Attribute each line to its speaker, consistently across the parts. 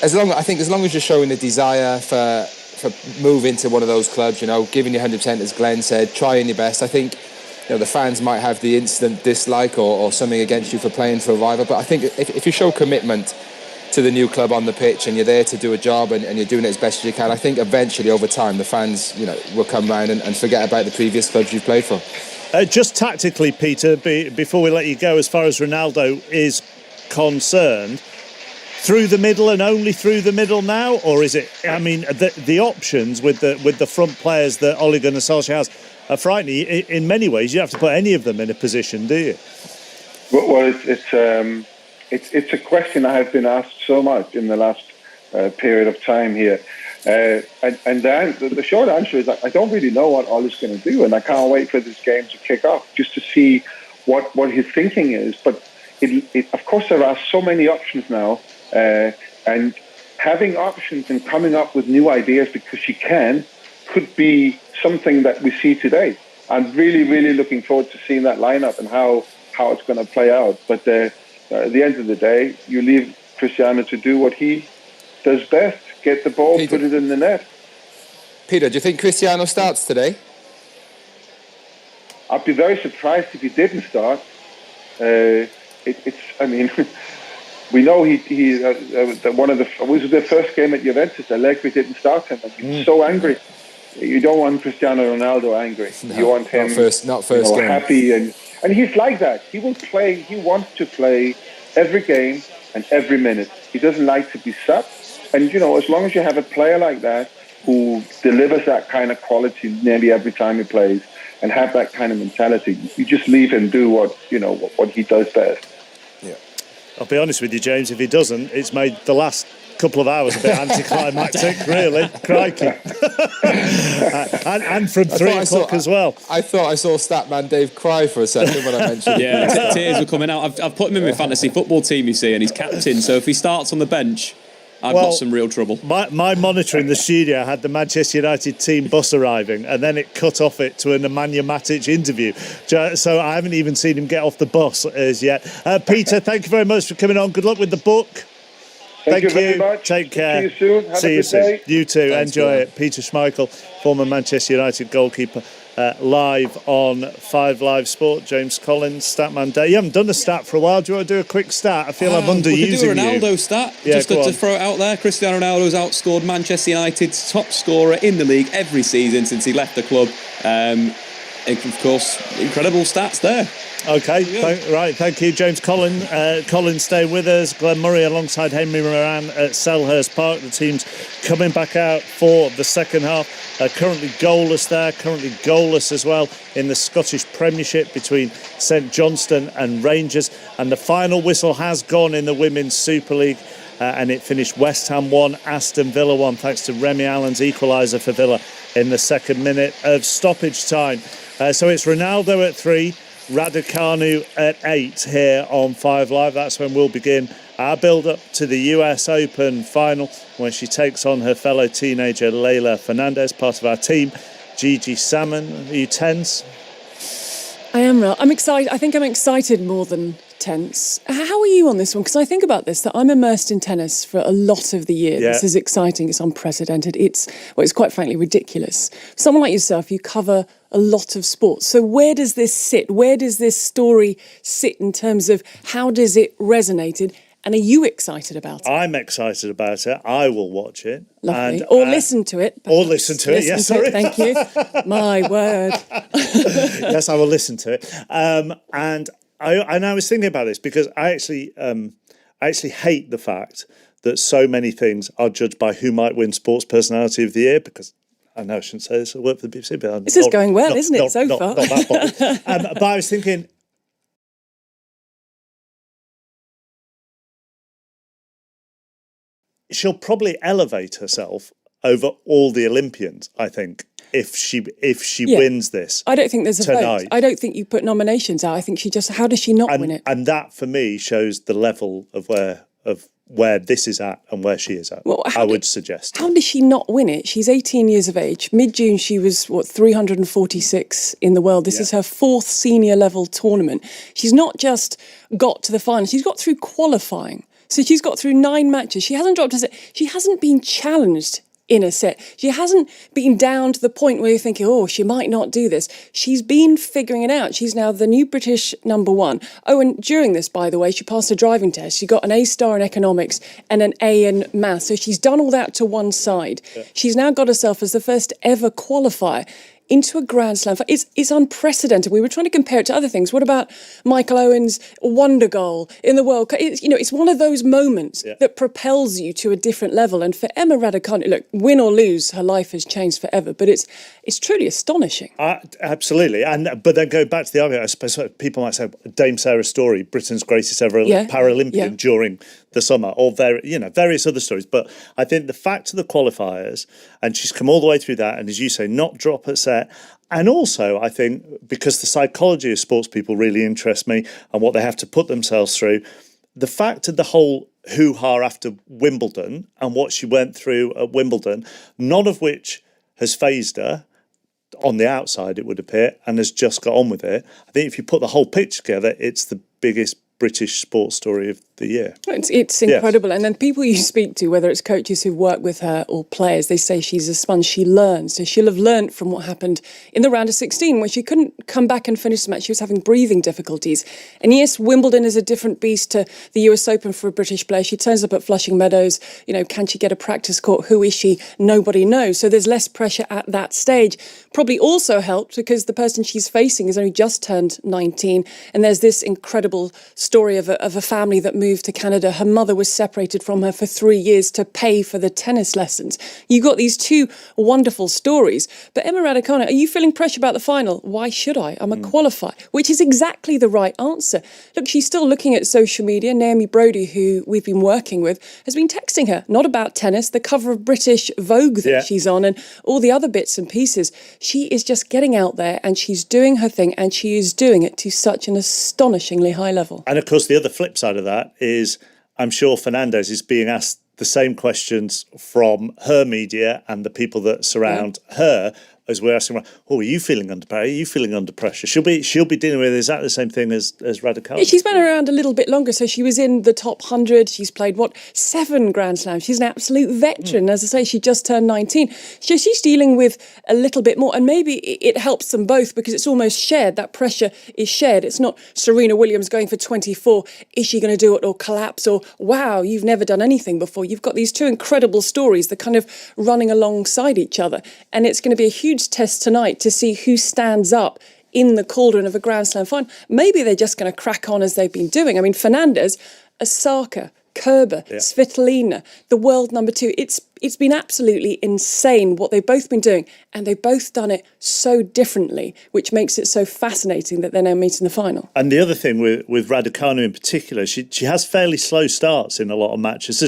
Speaker 1: as long as you're showing a desire for moving to one of those clubs, giving you 100%, as Glenn said, trying your best. I think the fans might have the instant dislike or something against you for playing for a rival, but I think if you show commitment to the new club on the pitch and you're there to do a job and you're doing it as best as you can, I think eventually over time the fans will come round and forget about the previous clubs you've played for.
Speaker 2: Just tactically, Peter, before we let you go, as far as Ronaldo is concerned, through the middle and only through the middle now, or is it? I mean, the options with the front players that Ole Gunnar Solskjaer has are frightening. In many ways, you have to put any of them in a position, do you?
Speaker 3: Well, it's a question I have been asked so much in the last period of time here, and the short answer is I don't really know what Ole's going to do, and I can't wait for this game to kick off just to see what his thinking is. But of course, there are so many options now. And having options and coming up with new ideas because she could be something that we see today. I'm really, really looking forward to seeing that lineup and how it's going to play out. But at the end of the day, you leave Cristiano to do what he does best, get the ball, Peter, put it in the net.
Speaker 1: Peter, do you think Cristiano starts today?
Speaker 3: I'd be very surprised if he didn't start. We know he was the first game at Juventus. Allegri didn't start him, and he was so angry. You don't want Cristiano Ronaldo angry. No, you want him
Speaker 1: not first game.
Speaker 3: Happy, and he's like that. He will play. He wants to play every game and every minute. He doesn't like to be sat. And as long as you have a player like that who delivers that kind of quality nearly every time he plays and have that kind of mentality, you just leave him do what he does best.
Speaker 2: I'll be honest with you, James, if he doesn't, it's made the last couple of hours a bit anticlimactic, really. Crikey. and from 3 o'clock as well.
Speaker 1: I thought I saw Statman Dave cry for a second when I mentioned it.
Speaker 4: Yeah, tears were coming out. I've put him in my fantasy football team, you see, and he's captain, so if he starts on the bench, I've got some real trouble.
Speaker 2: My monitor in the studio had the Manchester United team bus arriving, and then it cut off it to a Nemanja Matic interview. So I haven't even seen him get off the bus as yet. Peter, thank you very much for coming on. Good luck with the book.
Speaker 3: Thank you very much.
Speaker 2: Take care.
Speaker 3: See you soon. Have a good day.
Speaker 2: You too. Thanks, enjoy it. Peter Schmeichel, former Manchester United goalkeeper, live on 5 Live Sport. James Collins, Statman Day. You haven't done a stat for a while. Do you want to do a quick stat? I feel I'm underusing you.
Speaker 4: We can do a Ronaldo stat.
Speaker 2: Yeah,
Speaker 4: just to throw it out there. Cristiano Ronaldo has outscored Manchester United's top scorer in the league every season since he left the club. And of course, incredible stats there.
Speaker 2: Okay, thank you, James Collins. Stay with us. Glenn Murray alongside Henry Moran at Selhurst Park. The team's coming back out for the second half. Currently goalless there, currently goalless as well in the Scottish Premiership between St Johnstone and Rangers. And the final whistle has gone in the Women's Super League. And it finished West Ham 1, Aston Villa 1, thanks to Remy Allen's equaliser for Villa in the second minute of stoppage time. So it's Ronaldo at 3, Raducanu at 8 here on 5 Live. That's when we'll begin our build-up to the US Open final when she takes on her fellow teenager Leylah Fernandez, part of our team. Gigi Salmon, are you tense?
Speaker 5: I am, Ralph. I'm excited. I think I'm excited more than tense. How are you on this one? Because I think about this, that I'm immersed in tennis for a lot of the year. Yeah. This is exciting. It's unprecedented. It's quite frankly ridiculous. Someone like yourself, you cover a lot of sports. So where does this sit? Where does this story sit in terms of how does it resonate? And are you excited about it?
Speaker 2: I'm excited about it. I will watch it.
Speaker 5: Lovely. Or listen to it.
Speaker 2: Perhaps. Or listen to it, yes, sorry.
Speaker 5: Thank you. My word.
Speaker 2: Yes, I will listen to it. And I was thinking about this because I actually hate the fact that so many things are judged by who might win Sports Personality of the Year, because I know I shouldn't say this, I work for the BBC, but
Speaker 5: this is going well, isn't it, so far?
Speaker 2: Not that bothered. But I was thinking, she'll probably elevate herself over all the Olympians, I think, if she wins this.
Speaker 5: I don't think there's a
Speaker 2: tonight.
Speaker 5: vote. I don't think you put nominations out. I think how does she not win it?
Speaker 2: And that, for me, shows the level of where this is at and where she is at, I would suggest.
Speaker 5: How does she not win it? She's 18 years of age. Mid-June, she was, 346 in the world. This is her 4th senior level tournament. She's not just got to the final, she's got through qualifying. So she's got through 9 matches. She hasn't dropped a set. She hasn't been challenged in a set. She hasn't been down to the point where you're thinking, oh, she might not do this. She's been figuring it out. She's now the new British number 1. Oh, and during this, by the way, she passed a driving test. She got an A star in economics and an A in maths. So she's done all that to one side. Yeah. She's now got herself as the first ever qualifier into a Grand Slam. It's unprecedented. We were trying to compare it to other things. What about Michael Owen's wonder goal in the World Cup? It's one of those moments that propels you to a different level. And for Emma Raducanu, look, win or lose, her life has changed forever. But it's truly astonishing.
Speaker 2: Absolutely. But then go back to the argument, I suppose people might say Dame Sarah Story, Britain's greatest ever Paralympian during the summer, or various other stories. But I think the fact of the qualifiers, and she's come all the way through that, and as you say, not drop at set. And also, I think, because the psychology of sports people really interests me and what they have to put themselves through, the fact of the whole hoo-ha after Wimbledon and what she went through at Wimbledon, none of which has fazed her on the outside, it would appear, and has just got on with it. I think if you put the whole pitch together, it's the biggest British sports story of the year.
Speaker 5: It's incredible. Yes. And then people you speak to, whether it's coaches who've worked with her or players, they say she's a sponge. She learns. So she'll have learnt from what happened in the round of 16 where she couldn't come back and finish the match. She was having breathing difficulties. And yes, Wimbledon is a different beast to the US Open for a British player. She turns up at Flushing Meadows. Can she get a practice court? Who is she? Nobody knows. So there's less pressure at that stage. Probably also helped because the person she's facing has only just turned 19. And there's this incredible story of a family that moved to Canada. Her mother was separated from her for 3 years to pay for the tennis lessons. You got these two wonderful stories. But Emma Raducanu, are you feeling pressure about the final? Why should I? I'm a qualifier, which is exactly the right answer. Look, she's still looking at social media. Naomi Brodie, who we've been working with, has been texting her, not about tennis, the cover of British Vogue that she's on and all the other bits and pieces. She is just getting out there and she's doing her thing, and she is doing it to such an astonishingly high level.
Speaker 2: And of course, the other flip side of that is I'm sure Fernandez is being asked the same questions from her media and the people that surround her as we're asking, are you feeling under pressure? Are you feeling under pressure? She'll be dealing with exactly the same thing as Raducanu.
Speaker 5: She's been around a little bit longer, so she was in the top 100. She's played, 7 Grand Slams? She's an absolute veteran. As I say, she just turned 19. So she's dealing with a little bit more, and maybe it helps them both because it's almost shared. That pressure is shared. It's not Serena Williams going for 24. Is she going to do it or collapse? Or, wow, you've never done anything before. You've got these two incredible stories. They're kind of running alongside each other, and it's going to be a huge test tonight to see who stands up in the cauldron of a Grand Slam final. Maybe they're just going to crack on as they've been doing. I mean, Fernandez, Osaka, Kerber, Svitolina, the world number 2. It's been absolutely insane what they've both been doing, and they've both done it so differently, which makes it so fascinating that they're now meeting the final.
Speaker 2: And the other thing with Raducanu in particular, she has fairly slow starts in a lot of matches.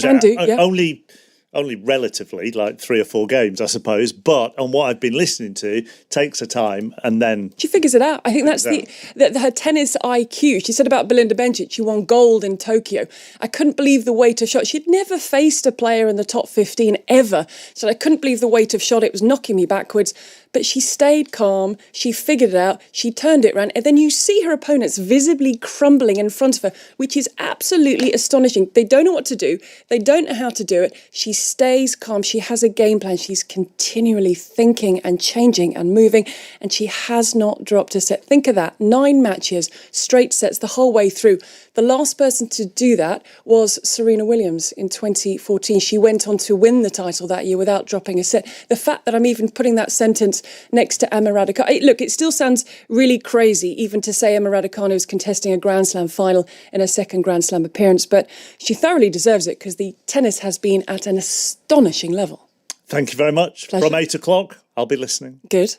Speaker 2: Only relatively, like 3 or 4 games, I suppose. But on what I've been listening to, takes her time and then...
Speaker 5: She figures it out. I think that's her tennis IQ. She said about Belinda Bencic, she won gold in Tokyo. I couldn't believe the weight of shot. She'd never faced a player in the top 15 ever. So I couldn't believe the weight of shot. It was knocking me backwards. But she stayed calm, she figured it out, she turned it around, and then you see her opponents visibly crumbling in front of her, which is absolutely astonishing. They don't know what to do, they don't know how to do it. She stays calm, she has a game plan, she's continually thinking and changing and moving, and she has not dropped a set. Think of that, 9 matches, straight sets the whole way through. The last person to do that was Serena Williams in 2014. She went on to win the title that year without dropping a set. The fact that I'm even putting that sentence next to Emma Raducanu. Look, it still sounds really crazy even to say Emma Raducanu is contesting a Grand Slam final in her second Grand Slam appearance, but she thoroughly deserves it because the tennis has been at an astonishing level.
Speaker 2: Thank you very much.
Speaker 5: Pleasure.
Speaker 2: From 8 o'clock, I'll be listening.
Speaker 5: Good.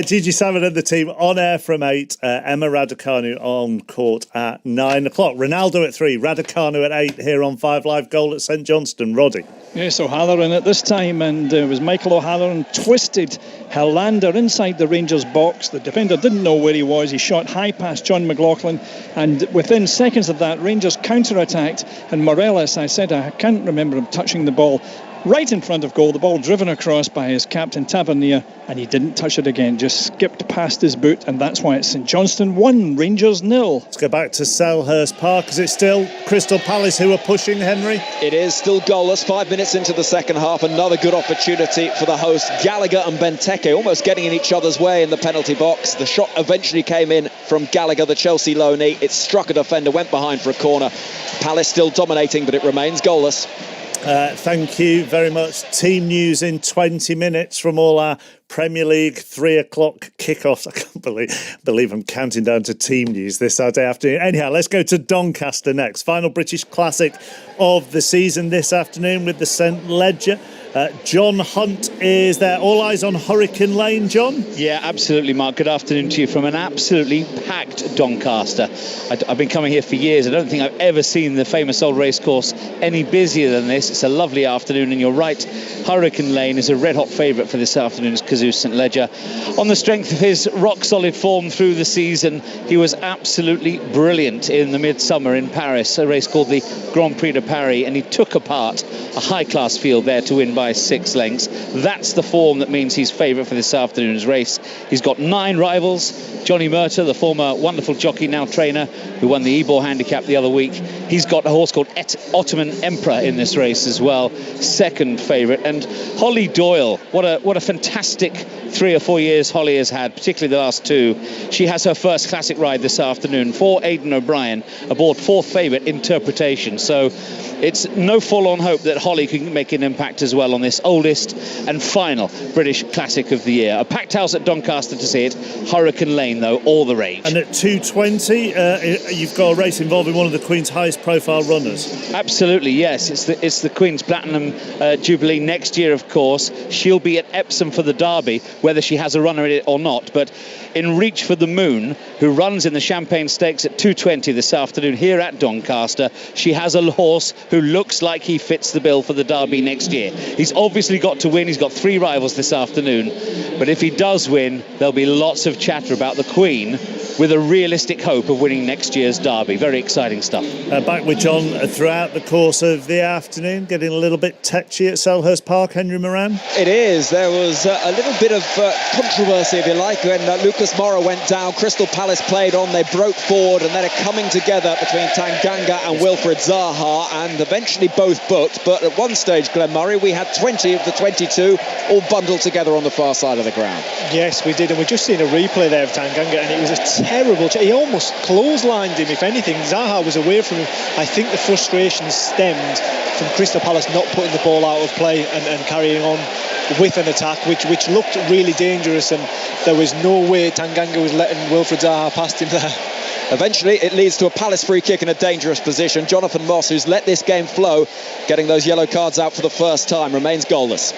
Speaker 2: Gigi Salmon and the team on air from 8. Emma Raducanu on court at 9 o'clock. Ronaldo at 3, Raducanu at 8 here on 5 Live. Goal at St Johnstone. Roddy.
Speaker 6: Yes, O'Halloran at this time, and it was Michael O'Halloran twisted Helander inside the Rangers box. The defender didn't know where he was. He shot high past John McLaughlin, and within seconds of that, Rangers counter-attacked, and Morelos, I can't remember him touching the ball, right in front of goal. The ball driven across by his captain Tavernier, and he didn't touch it again, just skipped past his boot, and that's why it's St Johnstone 1, Rangers 0.
Speaker 2: Let's go back to Selhurst Park. Is it still Crystal Palace who are pushing, Henry?
Speaker 7: It is still goalless. 5 minutes into the second half. Another good opportunity for the host. Gallagher and Benteke almost getting in each other's way in the penalty box. The shot eventually came in from Gallagher, the Chelsea loanee. It struck a defender, went behind for a corner. Palace still dominating, but it remains goalless.
Speaker 2: Thank you very much. Team news in 20 minutes from all our Premier League 3 o'clock kickoffs. I can't believe I'm counting down to team news this Saturday afternoon. Anyhow, let's go to Doncaster next. Final British Classic of the season this afternoon with the St Ledger. John Hunt is there. All eyes on Hurricane Lane, John?
Speaker 8: Yeah, absolutely, Mark. Good afternoon to you from an absolutely packed Doncaster. I've been coming here for years. I don't think I've ever seen the famous old racecourse any busier than this. It's a lovely afternoon, and you're right, Hurricane Lane is a red-hot favourite for this afternoon's Cazoo St Ledger. On the strength of his rock-solid form through the season, he was absolutely brilliant in the midsummer in Paris, a race called the Grand Prix de Paris, and he took apart a high-class field there to win by 6 lengths. That's the form that means he's favourite for this afternoon's race. He's got 9 rivals. Johnny Murtagh, the former wonderful jockey, now trainer, who won the Ebor handicap the other week. He's got a horse called Ottoman Emperor in this race as well, second favourite. And Holly Doyle, what a fantastic 3 or 4 years Holly has had, particularly the last 2. She has her first classic ride this afternoon for Aidan O'Brien aboard 4th favourite Interpretation. So it's no forlorn hope that Holly can make an impact as well on this oldest and final British Classic of the year. A packed house at Doncaster to see it. Hurricane Lane, though, all the rage.
Speaker 2: And at 2:20, you've got a race involving one of the Queen's highest profile runners.
Speaker 8: Absolutely, yes. It's the Queen's Platinum Jubilee next year, of course. She'll be at Epsom for the Derby, whether she has a runner in it or not. But in Reach for the Moon, who runs in the Champagne Stakes at 2:20 this afternoon here at Doncaster, she has a horse who looks like he fits the bill for the Derby next year. He's obviously got to win. He's got 3 rivals this afternoon. But if he does win, there'll be lots of chatter about the Queen with a realistic hope of winning next year's Derby. Very exciting stuff.
Speaker 2: Back with John throughout the course of the afternoon, getting a little bit tetchy at Selhurst Park, Henry Moran?
Speaker 7: It is. There was a little bit of controversy, if you like, when Lucas Moura went down. Crystal Palace played on, they broke forward, and then a coming together between Tanganga and Wilfred Zaha, and eventually both booked. But at one stage, Glenn Murray, we had 20 of the 22 all bundled together on the far side of the ground.
Speaker 9: Yes, we did, and we've just seen a replay there of Tanganga, and it was a terrible he almost clotheslined him. If anything, Zaha was away from him. I think the frustration stemmed from Crystal Palace not putting the ball out of play and carrying on with an attack which looked really dangerous, and there was no way Tanganga was letting Wilfred Zaha past him there.
Speaker 7: Eventually it leads to a Palace free kick in a dangerous position. Jonathan Moss, who's let this game flow, getting those yellow cards out for the first time, remains goalless.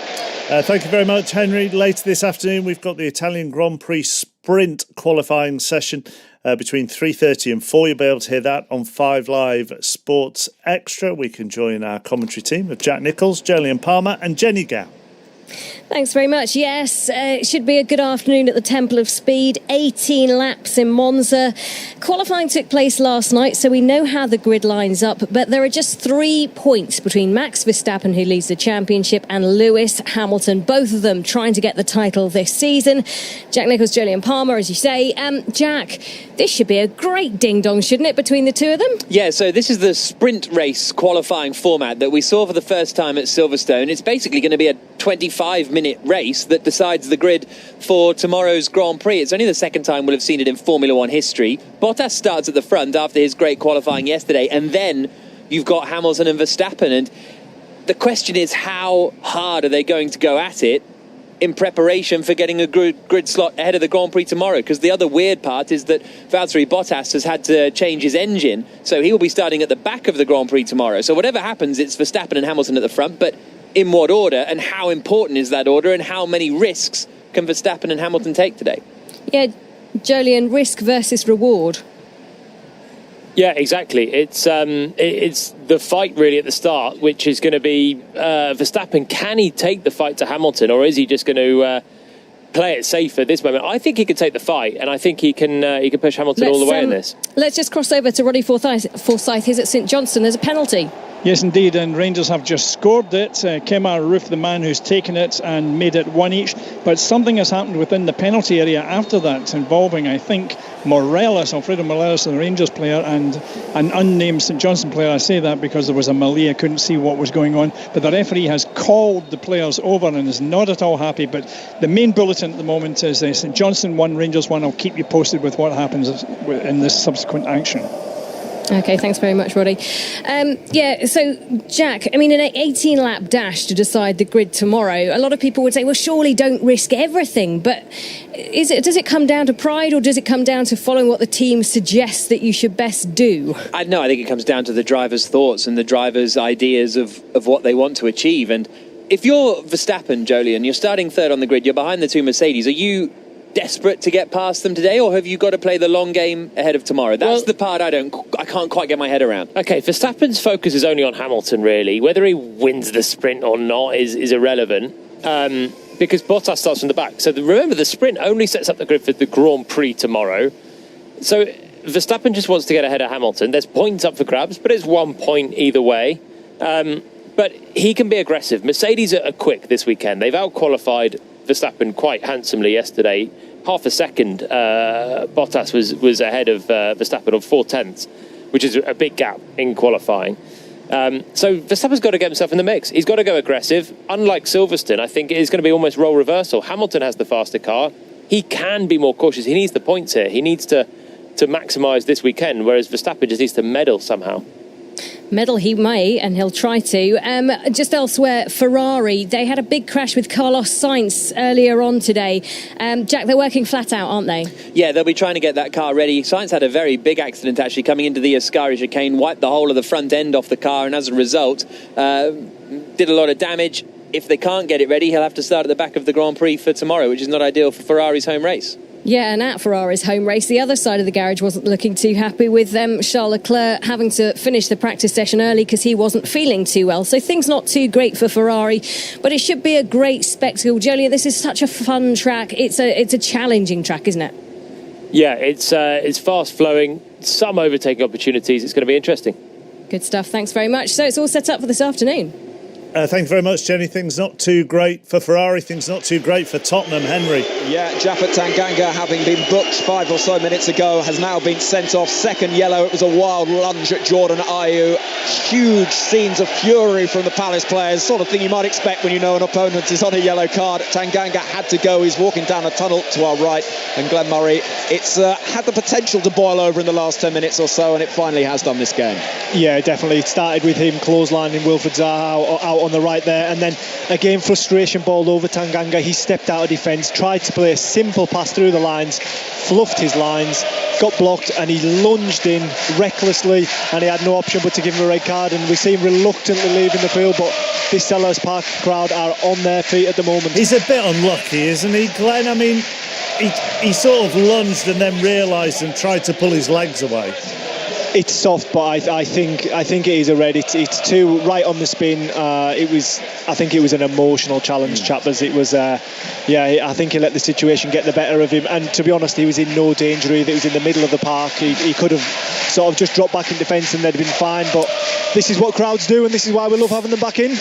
Speaker 2: Thank you very much, Henry. Later this afternoon we've got the Italian Grand Prix sprint qualifying session between 3:30 and 4. You'll be able to hear that on 5 Live Sports Extra. We can join our commentary team of Jack Nicholls, Jolyon Palmer and Jenny Gow.
Speaker 10: Thanks very much. Yes, it should be a good afternoon at the Temple of Speed. 18 laps in Monza. Qualifying took place last night, so we know how the grid lines up, but there are just 3 points between Max Verstappen, who leads the championship, and Lewis Hamilton, both of them trying to get the title this season. Jack Nicholls, Jolyon Palmer, as you say. Jack, this should be a great ding-dong, shouldn't it, between the two of them?
Speaker 11: Yeah, so this is the sprint race qualifying format that we saw for the first time at Silverstone. It's basically going to be a 25-minute race that decides the grid for tomorrow's Grand Prix. It's only the second time we'll have seen it in Formula One history. Bottas starts at the front after his great qualifying yesterday, and then you've got Hamilton and Verstappen. And the question is, how hard are they going to go at it in preparation for getting a grid slot ahead of the Grand Prix tomorrow? Because the other weird part is that Valtteri Bottas has had to change his engine, so he will be starting at the back of the Grand Prix tomorrow. So whatever happens, it's Verstappen and Hamilton at the front, but in what order, and how important is that order, and how many risks can Verstappen and Hamilton take today?
Speaker 10: Yeah, Jolyon, risk versus reward.
Speaker 12: Yeah, exactly. It's the fight really at the start, which is going to be Verstappen. Can he take the fight to Hamilton, or is he just going to play it safe at this moment? I think he can take the fight, and I think he can push Hamilton all the way in this.
Speaker 10: Let's just cross over to Roddy Forsyth. He's at St Johnstone. There's a penalty.
Speaker 6: Yes, indeed, and Rangers have just scored it. Kemar Roof, the man who's taken it and made it one each. But something has happened within the penalty area after that, involving, I think, Alfredo Morelos, the Rangers player, and an unnamed St Johnstone player. I say that because there was a melee. I couldn't see what was going on. But the referee has called the players over and is not at all happy. But the main bulletin at the moment is St Johnstone 1, Rangers 1. I'll keep you posted with what happens in this subsequent action.
Speaker 10: Okay, thanks very much, Roddy. So, Jack, I mean, an 18-lap dash to decide the grid tomorrow, a lot of people would say, well, surely don't risk everything. But does it come down to pride, or does it come down to following what the team suggests that you should best do?
Speaker 11: I think it comes down to the driver's thoughts and the driver's ideas of what they want to achieve. And if you're Verstappen, Jolyon, you're starting third on the grid, you're behind the two Mercedes, are you desperate to get past them today, or have you got to play the long game ahead of tomorrow? That's the part I can't quite get my head around.
Speaker 12: Okay, Verstappen's focus is only on Hamilton, really. Whether he wins the sprint or not is irrelevant, because Bottas starts from the back. So remember, the sprint only sets up the grid for the Grand Prix tomorrow. So Verstappen just wants to get ahead of Hamilton. There's points up for grabs, but it's 1 point either way. But he can be aggressive. Mercedes are quick this weekend. They've out-qualified Verstappen quite handsomely yesterday. Half a second, Bottas was ahead of Verstappen on 4/10, which is a big gap in qualifying. So Verstappen's got to get himself in the mix. He's got to go aggressive. Unlike Silverstone, I think it is going to be almost role reversal. Hamilton has the faster car. He can be more cautious. He needs the points here. He needs to maximise this weekend, whereas Verstappen just needs to medal somehow.
Speaker 10: Medal he may, and he'll try to. Just elsewhere, Ferrari, they had a big crash with Carlos Sainz earlier on today. Jack, they're working flat out, aren't they?
Speaker 11: Yeah, they'll be trying to get that car ready. Sainz had a very big accident actually coming into the Ascari chicane, wiped the whole of the front end off the car, and as a result, did a lot of damage. If they can't get it ready, he'll have to start at the back of the Grand Prix for tomorrow, which is not ideal for Ferrari's home race.
Speaker 10: Yeah, and at Ferrari's home race, the other side of the garage wasn't looking too happy with Charles Leclerc having to finish the practice session early because he wasn't feeling too well. So things not too great for Ferrari, but it should be a great spectacle. Jolyon, this is such a fun track. It's a challenging track, isn't it?
Speaker 12: Yeah, it's fast-flowing, some overtaking opportunities. It's going to be interesting.
Speaker 10: Good stuff. Thanks very much. So it's all set up for this afternoon.
Speaker 2: Thank you very much, Jenny. Things not too great for Ferrari, things not too great for Tottenham. Henry.
Speaker 7: Yeah, Japhet Tanganga, having been booked 5 or so minutes ago, has now been sent off. Second yellow. It was a wild lunge at Jordan Ayew. Huge scenes of fury from the Palace players. Sort of thing you might expect when you know an opponent is on a yellow card. Tanganga had to go. He's walking down a tunnel to our right. And Glenn Murray, it's had the potential to boil over in the last 10 minutes or so, and it finally has done this game.
Speaker 9: Yeah, definitely. It started with him clotheslining Wilfried Zaha out on the right there, and then again frustration balled over Tanganga. He stepped out of defence, tried to play a simple pass through the lines, fluffed his lines, got blocked, and he lunged in recklessly, and he had no option but to give him a red card. And we see him reluctantly leaving the field, but this Selhurst Park crowd are on their feet at the moment.
Speaker 2: He's a bit unlucky, isn't he, Glenn? I mean, he sort of lunged and then realised and tried to pull his legs away.
Speaker 9: It's soft, but I think it is a red. It's too right on the spin. I think it was an emotional challenge, Chappers. It was, I think he let the situation get the better of him. And to be honest, he was in no danger either. It was in the middle of the park. He could have sort of just dropped back in defence and they'd have been fine. But this is what crowds do, and this is why we love having them back in.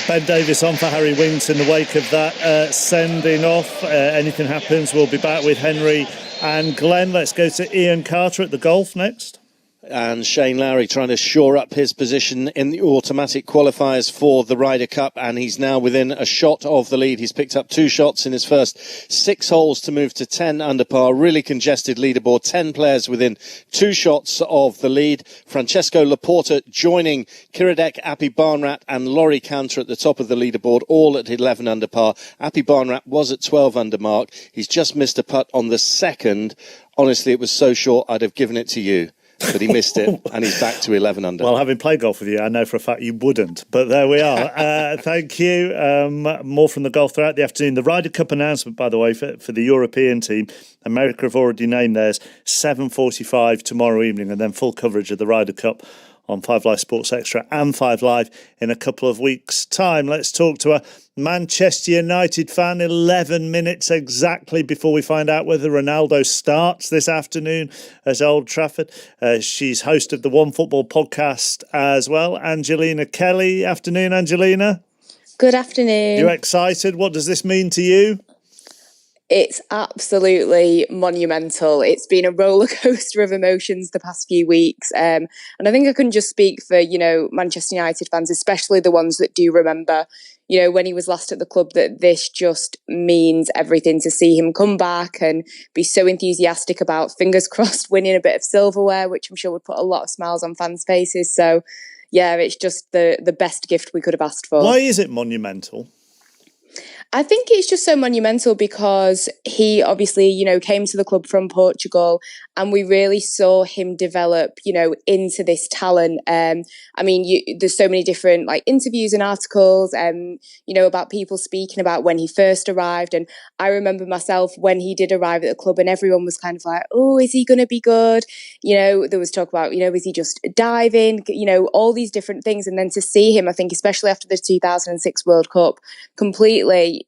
Speaker 2: Ben Davies on for Harry Winks in the wake of that sending off. Anything happens, we'll be back with Henry and Glenn. Let's go to Ian Carter at the golf next.
Speaker 13: And Shane Lowry trying to shore up his position in the automatic qualifiers for the Ryder Cup, and he's now within a shot of the lead. He's picked up 2 shots in his first 6 holes to move to 10 under par. Really congested leaderboard, 10 players within 2 shots of the lead. Francesco Laporta joining Kiradech, Appy Barnrat and Laurie Cantor at the top of the leaderboard, all at 11 under par. Appy Barnrat was at 12 under mark. He's just missed a putt on the second. Honestly, it was so short, I'd have given it to you. But he missed it, and he's back to 11 under.
Speaker 2: Well, having played golf with you, I know for a fact you wouldn't. But there we are. Thank you. More from the golf throughout the afternoon. The Ryder Cup announcement, by the way, for the European team. America have already named theirs. 7:45 tomorrow evening, and then full coverage of the Ryder Cup on 5 Live Sports Extra and 5 Live in a couple of weeks' time. Let's talk to a Manchester United fan 11 minutes exactly before we find out whether Ronaldo starts this afternoon at Old Trafford. She's host of the One Football podcast as well. Angelina Kelly. Afternoon, Angelina.
Speaker 14: Good afternoon.
Speaker 2: You excited? What does this mean to you?
Speaker 14: It's absolutely monumental. It's been a roller coaster of emotions the past few weeks. And I think I can just speak for, Manchester United fans, especially the ones that do remember, when he was last at the club, that this just means everything to see him come back and be so enthusiastic about, fingers crossed, winning a bit of silverware, which I'm sure would put a lot of smiles on fans' faces. So, yeah, it's just the best gift we could have asked for.
Speaker 2: Why is it monumental?
Speaker 14: I think it's just so monumental because he obviously, came to the club from Portugal and we really saw him develop, into this talent. There's so many different interviews and articles, about people speaking about when he first arrived. And I remember myself when he did arrive at the club and everyone was kind of like, oh, is he going to be good? There was talk about, is he just diving? All these different things. And then to see him, I think, especially after the 2006 World Cup, completely,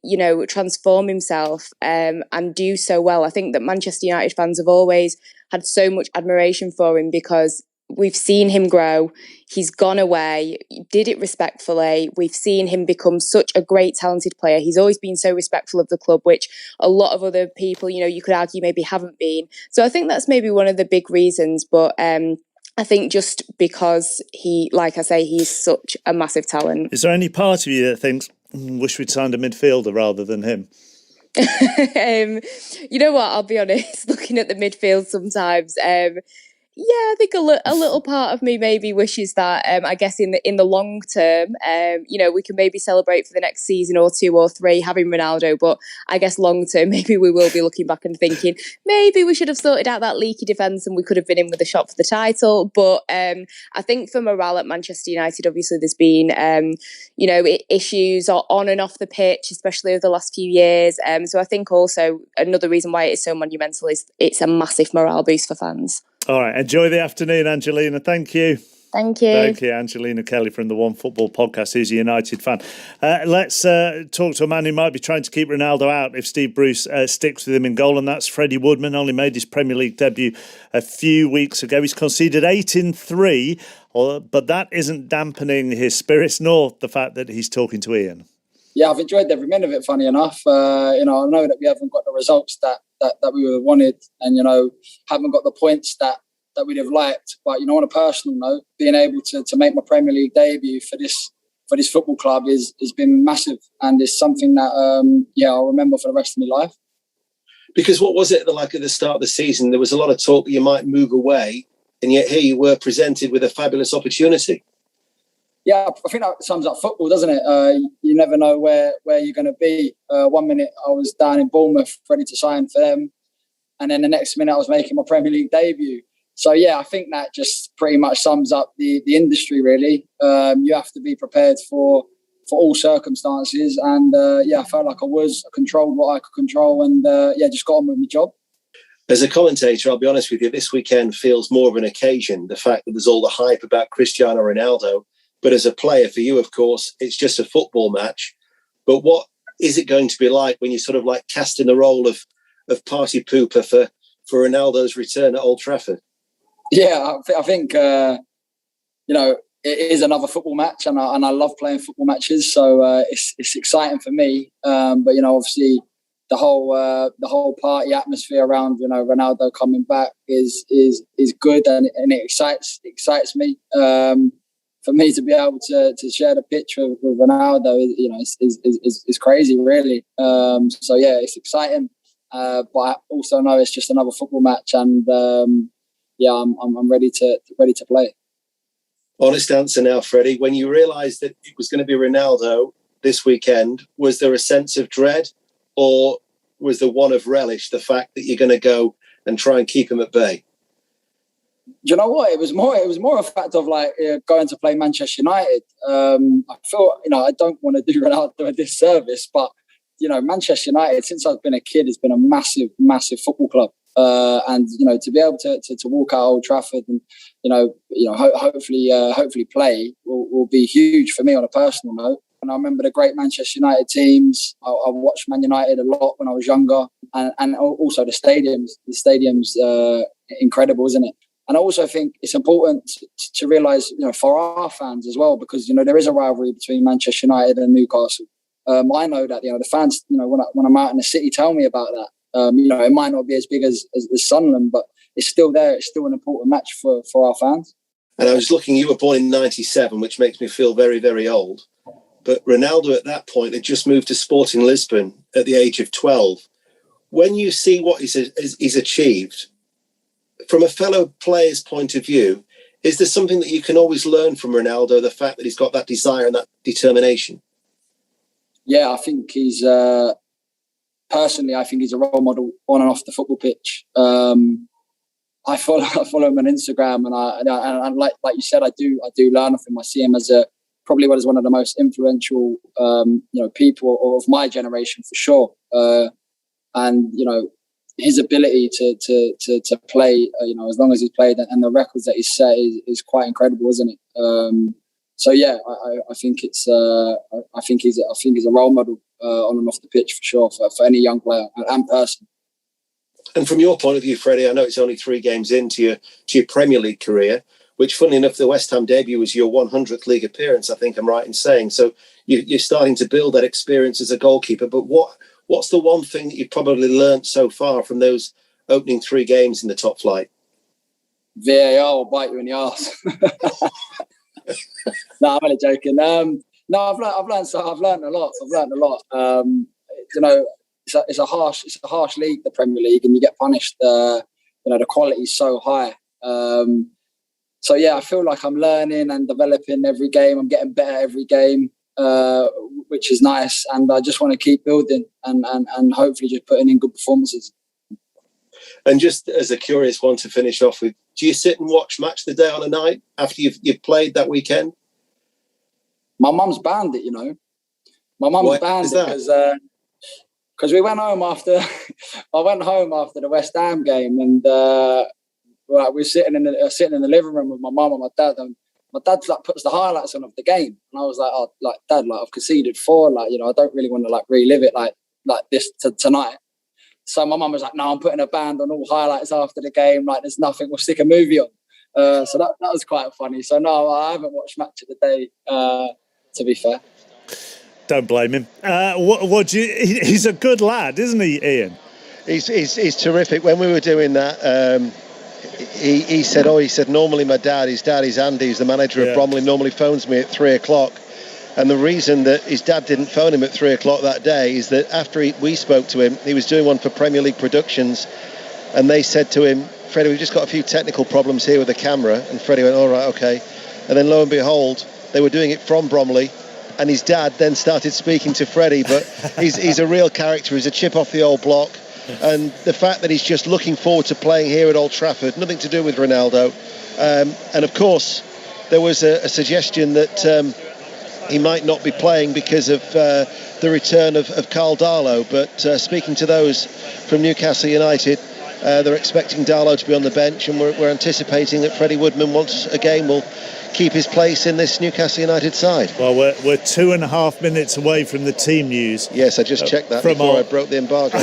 Speaker 14: transform himself and do so well. I think that Manchester United fans have always had so much admiration for him because we've seen him grow. He's gone away, did it respectfully. We've seen him become such a great, talented player. He's always been so respectful of the club, which a lot of other people, you could argue maybe haven't been. So I think that's maybe one of the big reasons. But I think just because he, like I say, he's such a massive talent.
Speaker 2: Is there any part of you that thinks, wish we'd signed a midfielder rather than him?
Speaker 14: You know what? I'll be honest. Looking at the midfield sometimes, I think a little part of me maybe wishes that. I guess in the long term, we can maybe celebrate for the next season or 2 or 3 having Ronaldo. But I guess long term, maybe we will be looking back and thinking maybe we should have sorted out that leaky defence and we could have been in with a shot for the title. But I think for morale at Manchester United, obviously there's been issues on and off the pitch, especially over the last few years. So I think also another reason why it is so monumental is it's a massive morale boost for fans.
Speaker 2: All right, enjoy the afternoon, Angelina. Thank you.
Speaker 14: Thank you.
Speaker 2: Thank you, Angelina Kelly from the One Football podcast, who's a United fan. Let's talk to a man who might be trying to keep Ronaldo out if Steve Bruce sticks with him in goal, and that's Freddie Woodman. Only made his Premier League debut a few weeks ago. He's conceded 8 in 3, but that isn't dampening his spirits, nor the fact that he's talking to Ian.
Speaker 15: Yeah, I've enjoyed every minute of it, funny enough. I know that we haven't got the results that we would have wanted and, haven't got the points that we'd have liked. But, on a personal note, being able to make my Premier League debut for this football club has been massive. And it's something that, I'll remember for the rest of my life.
Speaker 16: Because what was it like at the start of the season? There was a lot of talk that you might move away. And yet here you were presented with a fabulous opportunity.
Speaker 15: Yeah, I think that sums up football, doesn't it? You never know where you're going to be. 1 minute I was down in Bournemouth ready to sign for them. And then the next minute I was making my Premier League debut. So, yeah, I think that just pretty much sums up the industry, really. You have to be prepared for all circumstances. And, I felt like I controlled what I could control and, just got on with my job.
Speaker 16: As a commentator, I'll be honest with you, this weekend feels more of an occasion. The fact that there's all the hype about Cristiano Ronaldo. But as a player, for you, of course, it's just a football match. But what is it going to be like when you're sort of like casting the role of party pooper for Ronaldo's return at Old Trafford?
Speaker 15: Yeah, I think, it is another football match and I love playing football matches. So it's exciting for me. But, obviously the whole party atmosphere around, Ronaldo coming back is good and it excites me. For me to be able to share the pitch with Ronaldo, is crazy, really. It's exciting, but I also know it's just another football match, and I'm ready to play.
Speaker 16: Honest answer now, Freddie. When you realised that it was going to be Ronaldo this weekend, was there a sense of dread, or was there one of relish? The fact that you're going to go and try and keep him at bay.
Speaker 15: Do you know what? It was more a fact of going to play Manchester United. I feel, I don't want to do Ronaldo a disservice, but, Manchester United, since I've been a kid, has been a massive, massive football club. and to be able to walk out Old Trafford and hopefully play will be huge for me on a personal note. And I remember the great Manchester United teams. I watched Man United a lot when I was younger, and also the stadiums. The stadium's incredible, isn't it? And I also think it's important to realise, for our fans as well, because there is a rivalry between Manchester United and Newcastle. I know that the fans, when I'm out in the city, tell me about that. It might not be as big as Sunderland, but it's still there. It's still an important match for our fans.
Speaker 16: And I was looking, you were born in 97, which makes me feel very, very old. But Ronaldo at that point had just moved to Sporting Lisbon at the age of 12. When you see what he's achieved, from a fellow player's point of view, is there something that you can always learn from Ronaldo, the fact that he's got that desire and that determination?
Speaker 15: Yeah, I think he's... Personally, I think he's a role model on and off the football pitch. I follow him on Instagram, and like you said, I do learn off him. I see him as probably one of the most influential people of my generation for sure. And his ability to play, as long as he's played, and the records that he's set is quite incredible, isn't it? So yeah, I think he's a role model on and off the pitch for sure for any young player and person.
Speaker 16: And from your point of view, Freddie, I know it's only 3 games into your Premier League career, which, funnily enough, the West Ham debut was your 100th league appearance, I think I'm right in saying. So you're starting to build that experience as a goalkeeper. But what's the one thing that you've probably learnt so far from those opening 3 games in the top flight?
Speaker 15: VAR will bite you in the arse. No, I'm only joking. No, I've learned a lot. It's a harsh league, the Premier League, and you get punished. The quality is so high. So yeah, I feel like I'm learning and developing every game. I'm getting better every game, which is nice. And I just want to keep building and hopefully just putting in good performances.
Speaker 16: And just as a curious one to finish off with, do you sit and watch Match the Day on a night after you've played that weekend?
Speaker 15: My mum's banned it, My mum's banned it because we went home after. I went home after the West Ham game, and we were sitting in the living room with my mum and my dad, and my dad puts the highlights on of the game, and I was like, Dad, I've conceded 4, I don't really want to relive it like this tonight. So my mum was like, no, I'm putting a band on all highlights after the game. There's nothing. We'll stick a movie on. So that was quite funny. So no, I haven't watched Match of the Day, to be fair.
Speaker 2: Don't blame him. He's a good lad, isn't he, Ian?
Speaker 13: He's terrific. When we were doing that, he said, normally his dad is Andy, he's the manager of Bromley, normally phones me at 3:00. And the reason that his dad didn't phone him at 3:00 that day is that after we spoke to him, he was doing one for Premier League Productions, and they said to him, Freddie, we've just got a few technical problems here with the camera. And Freddie went, all right, okay. And then lo and behold, they were doing it from Bromley, and his dad then started speaking to Freddie. But he's a real character. He's a chip off the old block. And the fact that he's just looking forward to playing here at Old Trafford, nothing to do with Ronaldo. And of course, there was a suggestion that he might not be playing because of the return of Karl Darlow. But speaking to those from Newcastle United, they're expecting Darlow to be on the bench, and we're anticipating that Freddie Woodman once again will keep his place in this Newcastle United side.
Speaker 2: Well, we're 2.5 minutes away from the team news.
Speaker 13: Yes, I just checked that before I broke the embargo.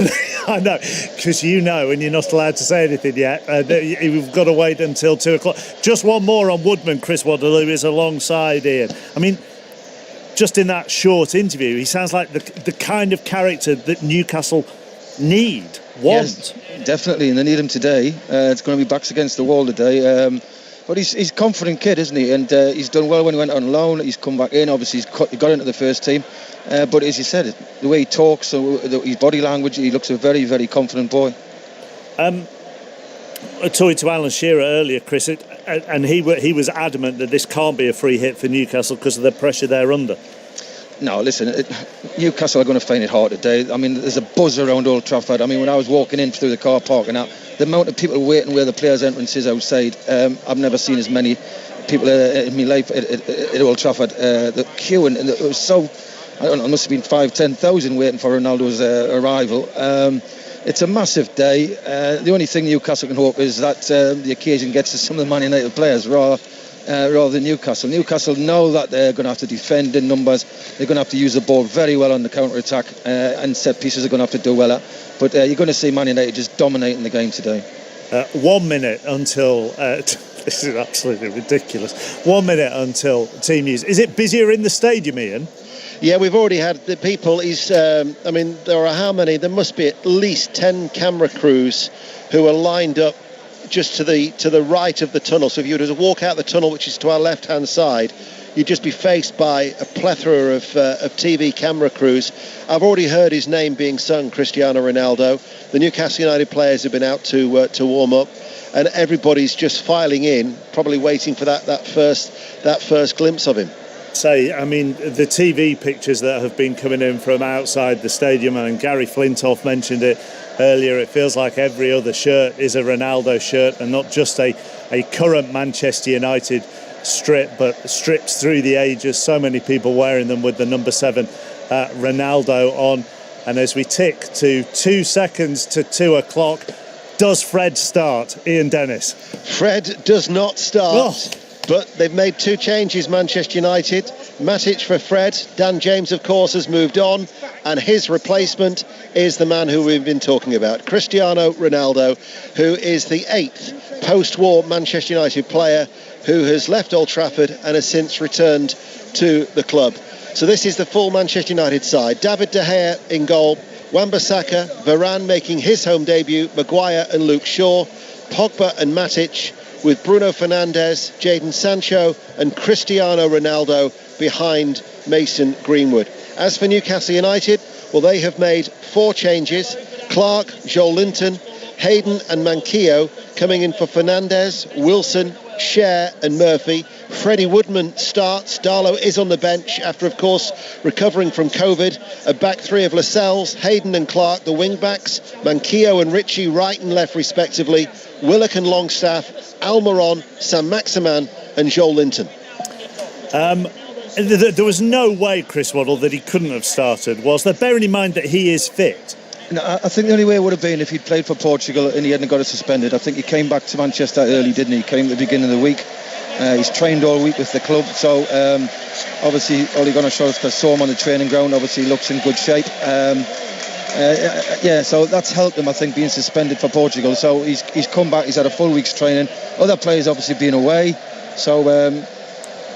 Speaker 2: I know, because and you're not allowed to say anything yet. We've got to wait until 2:00. Just one more on Woodman. Chris Waterloo is alongside Ian. I mean, just in that short interview, he sounds like the kind of character that Newcastle want.
Speaker 17: Yes, definitely, and they need him today. It's going to be backs against the wall today. But he's a confident kid, isn't he? And he's done well when he went on loan. He's come back in. Obviously, he got into the first team. But as you said, the way he talks, his body language, he looks a very, very confident boy.
Speaker 2: I talked to Alan Shearer earlier, Chris, and he was adamant that this can't be a free hit for Newcastle because of the pressure they're under.
Speaker 17: No, listen, Newcastle are going to find it hard today. I mean, there's a buzz around Old Trafford. I mean, when I was walking in through the car park and out, the amount of people waiting where the players' entrance is outside, I've never seen as many people in my life at Old Trafford. The queue, and it was so, I don't know, it must have been 5,000-10,000 waiting for Ronaldo's arrival. it's a massive day. The only thing Newcastle can hope is that the occasion gets to some of the Man United players rather than Newcastle. Newcastle know that they're going to have to defend in numbers. They're going to have to use the ball very well on the counter-attack, and set pieces are going to have to do well at. But you're going to see Man United just dominating the game today.
Speaker 2: 1 minute until... this is absolutely ridiculous. 1 minute until team news. Is it busier in the stadium, Ian?
Speaker 13: Yeah, we've already had the people. There are how many? There must be at least 10 camera crews who are lined up just to the right of the tunnel. So if you were to walk out the tunnel, which is to our left-hand side, you'd just be faced by a plethora of TV camera crews. I've already heard his name being sung, Cristiano Ronaldo. The Newcastle United players have been out to warm up, and everybody's just filing in, probably waiting for that first glimpse of him.
Speaker 2: The TV pictures that have been coming in from outside the stadium, and Gary Flintoff mentioned it earlier, it feels like every other shirt is a Ronaldo shirt, and not just a current Manchester United strip, but strips through the ages. So many people wearing them with the number 7 Ronaldo on. And as we tick to 2 seconds to 2 o'clock, does Fred start? Ian Dennis.
Speaker 13: Fred does not start. But they've made 2 changes, Manchester United. Matic for Fred. Dan James, of course, has moved on. And his replacement is the man who we've been talking about, Cristiano Ronaldo, who is the 8th post-war Manchester United player who has left Old Trafford and has since returned to the club. So this is the full Manchester United side. David De Gea in goal. Wan-Bissaka, Varane making his home debut. Maguire and Luke Shaw. Pogba and Matic, with Bruno Fernandes, Jadon Sancho and Cristiano Ronaldo behind Mason Greenwood. As for Newcastle United, well, they have made 4 changes. Clark, Joelinton, Hayden and Manquillo coming in for Fernandes, Wilson, Cher and Murphy. Freddie Woodman starts. Darlow is on the bench after, of course, recovering from COVID. A back 3 of Lascelles, Hayden and Clark, the wing-backs. Manquillo and Ritchie, right and left respectively. Willock and Longstaff, Almiron, Saint-Maximin and Joelinton.
Speaker 2: There was no way, Chris Waddle, that he couldn't have started, was there? Bearing in mind that he is fit.
Speaker 17: No, I think the only way it would have been if he'd played for Portugal and he hadn't got it suspended. I think he came back to Manchester early, didn't he? He came at the beginning of the week. He's trained all week with the club, so obviously Ole Gunnar Solskjaer saw him on the training ground. Obviously he looks in good shape. So that's helped him, I think, being suspended for Portugal. So he's come back, he's had a full week's training. Other players obviously been away, so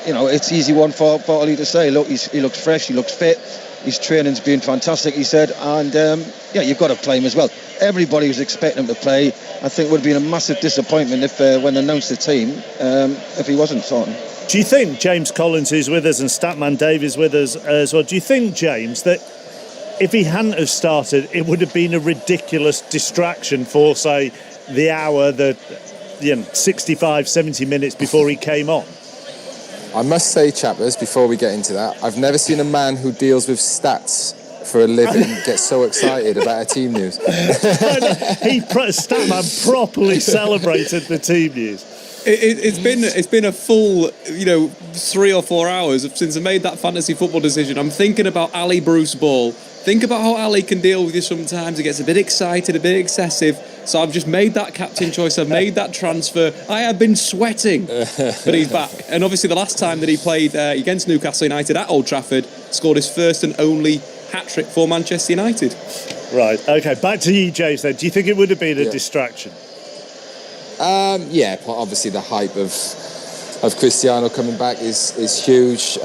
Speaker 17: it's easy one for Ole to say, look, he looks fresh, he looks fit, his training's been fantastic, he said, and you've got to play him as well. Everybody was expecting him to play. I think it would have been a massive disappointment if when they announced the team, if he wasn't starting.
Speaker 2: Do you think, James Collins, who's with us, and Statman Dave is with us as well, do you think, James, that if he hadn't have started, it would have been a ridiculous distraction for, say, the hour, 65, 70 minutes before he came on?
Speaker 1: I must say, chappers, before we get into that, I've never seen a man who deals with stats for a living get so excited about a team news.
Speaker 2: Statman properly celebrated the team news.
Speaker 4: It's been a full 3 or 4 hours since I made that fantasy football decision. I'm thinking about Ali Bruce Ball. Think about how Ali can deal with you sometimes. He gets a bit excited, a bit excessive. So I've just made that captain choice. I've made that transfer. I have been sweating, but he's back. And obviously the last time that he played against Newcastle United at Old Trafford, scored his first and only hat-trick for Manchester United.
Speaker 2: Right, OK, back to you, James, then. Do you think it would have been a distraction?
Speaker 1: Obviously the hype of Cristiano coming back is huge.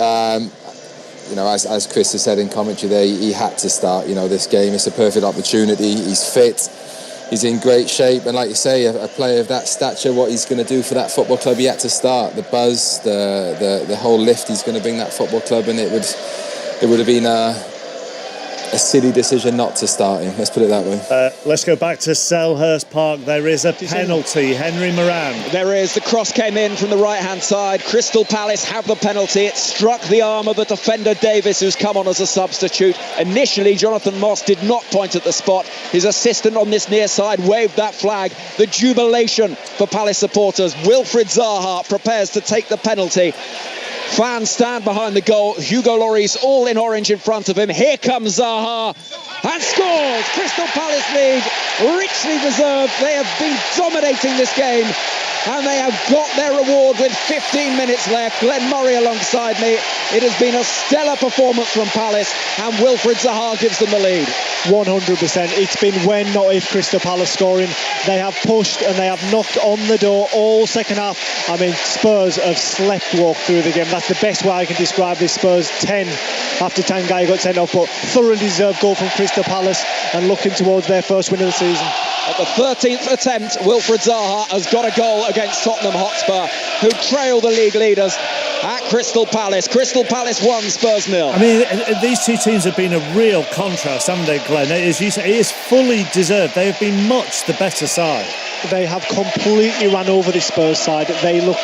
Speaker 1: As Chris has said in commentary there, he had to start, this game. It's a perfect opportunity. He's fit. He's in great shape. And like you say, a player of that stature, what he's going to do for that football club, he had to start. The buzz, the whole lift he's going to bring that football club, and it would have been a silly decision not to start him. Let's put it that way.
Speaker 2: Let's go back to Selhurst Park. There is a penalty. Henry Moran.
Speaker 7: There is. The cross came in from the right-hand side. Crystal Palace have the penalty. It struck the arm of the defender Davis, who's come on as a substitute. Initially, Jonathan Moss did not point at the spot. His assistant on this near side waved that flag. The jubilation for Palace supporters. Wilfried Zaha prepares to take the penalty. Fans stand behind the goal. Hugo Lloris all in orange in front of him. Here comes Zaha and scores. Crystal Palace lead richly deserved. They have been dominating this game, and they have got their reward with 15 minutes left. Glenn Murray alongside me. It has been a stellar performance from Palace, and Wilfried Zaha gives them the lead.
Speaker 9: 100%. It's been when, not if, Crystal Palace scoring. They have pushed and they have knocked on the door all second half. I mean, Spurs have sleepwalked through the game. That's the best way I can describe this. Spurs 10 after Tanguy got sent off, but thoroughly deserved goal from Crystal Palace and looking towards their first win of the season.
Speaker 7: At the 13th attempt, Wilfried Zaha has got a goal against Tottenham Hotspur, who trail the league leaders at Crystal Palace. Crystal Palace 1, Spurs 0.
Speaker 2: I mean, these two teams have been a real contrast, haven't they, Glenn? As you say, it is fully deserved. They have been much the better side.
Speaker 9: They have completely ran over the Spurs side. They look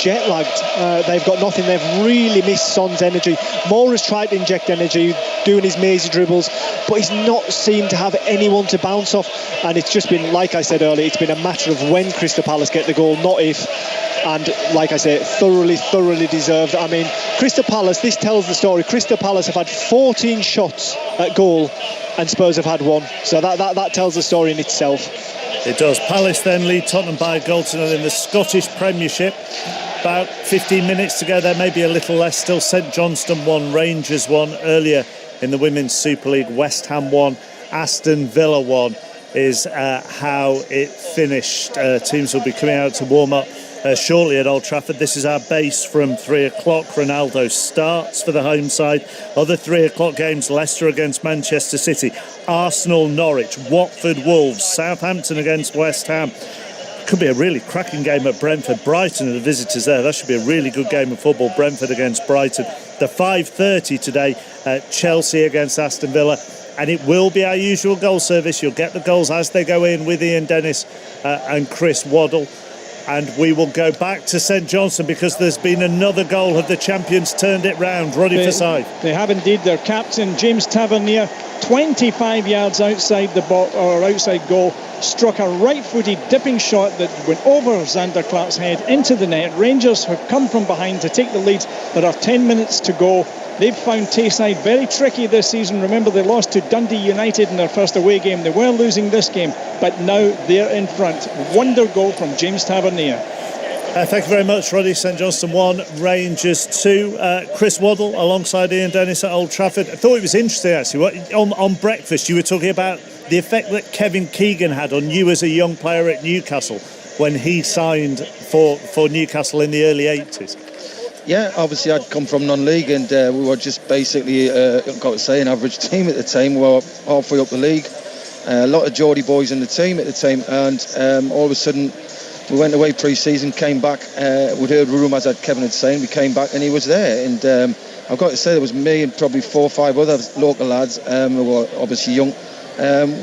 Speaker 9: jet lagged. They've got nothing. They've really missed Son's energy. Moore has tried to inject energy, doing his mazy dribbles, but he's not seemed to have anyone to bounce off. And it's just been, like I said earlier, it's been a matter of when Crystal Palace get the goal, not if. And like I say, thoroughly deserved. I mean, Crystal Palace, this tells the story. Crystal Palace have had 14 shots at goal and Spurs have had 1. So that tells the story in itself.
Speaker 2: It does. Palace then lead Tottenham by a goal to nil in the Scottish Premiership. About 15 minutes to go there, maybe a little less still. St Johnstone 1, Rangers 1. Earlier in the Women's Super League, West Ham 1, Aston Villa 1 is how it finished. Teams will be coming out to warm up shortly at Old Trafford. This is our base from 3 o'clock. Ronaldo starts for the home side. Other 3 o'clock games: Leicester against Manchester City, Arsenal, Norwich, Watford, Wolves, Southampton against West Ham. Could be a really cracking game at Brentford. Brighton are the visitors there. That should be a really good game of football. Brentford against Brighton. The 5:30 today, Chelsea against Aston Villa. And it will be our usual goal service. You'll get the goals as they go in with Ian Dennis and Chris Waddle. And we will go back to St Johnstone because there's been another goal. Have the champions turned it round? Roddy Forsyth.
Speaker 6: They have indeed. Their captain, James Tavernier, 25 yards outside the outside goal, struck a right-footed dipping shot that went over Zander Clark's head into the net. Rangers have come from behind to take the lead. There are 10 minutes to go. They've found Tayside very tricky this season. Remember, they lost to Dundee United in their first away game. They were losing this game, but now they're in front. Wonder goal from James Tavernier.
Speaker 2: Thank you very much, Roddy. St Johnstone 1, Rangers 2. Chris Waddle alongside Ian Dennis at Old Trafford. I thought it was interesting, actually. On breakfast, you were talking about the effect that Kevin Keegan had on you as a young player at Newcastle when he signed for Newcastle in the early 80s.
Speaker 17: Yeah, obviously I'd come from non-league and we were just basically, got to say, an average team at the time. We were halfway up the league. A lot of Geordie boys in the team at the time, and all of a sudden we went away pre-season, came back. We'd heard rumours that Kevin had signed. We came back and he was there. And I've got to say, there was me and probably 4 or 5 other local lads who were obviously young.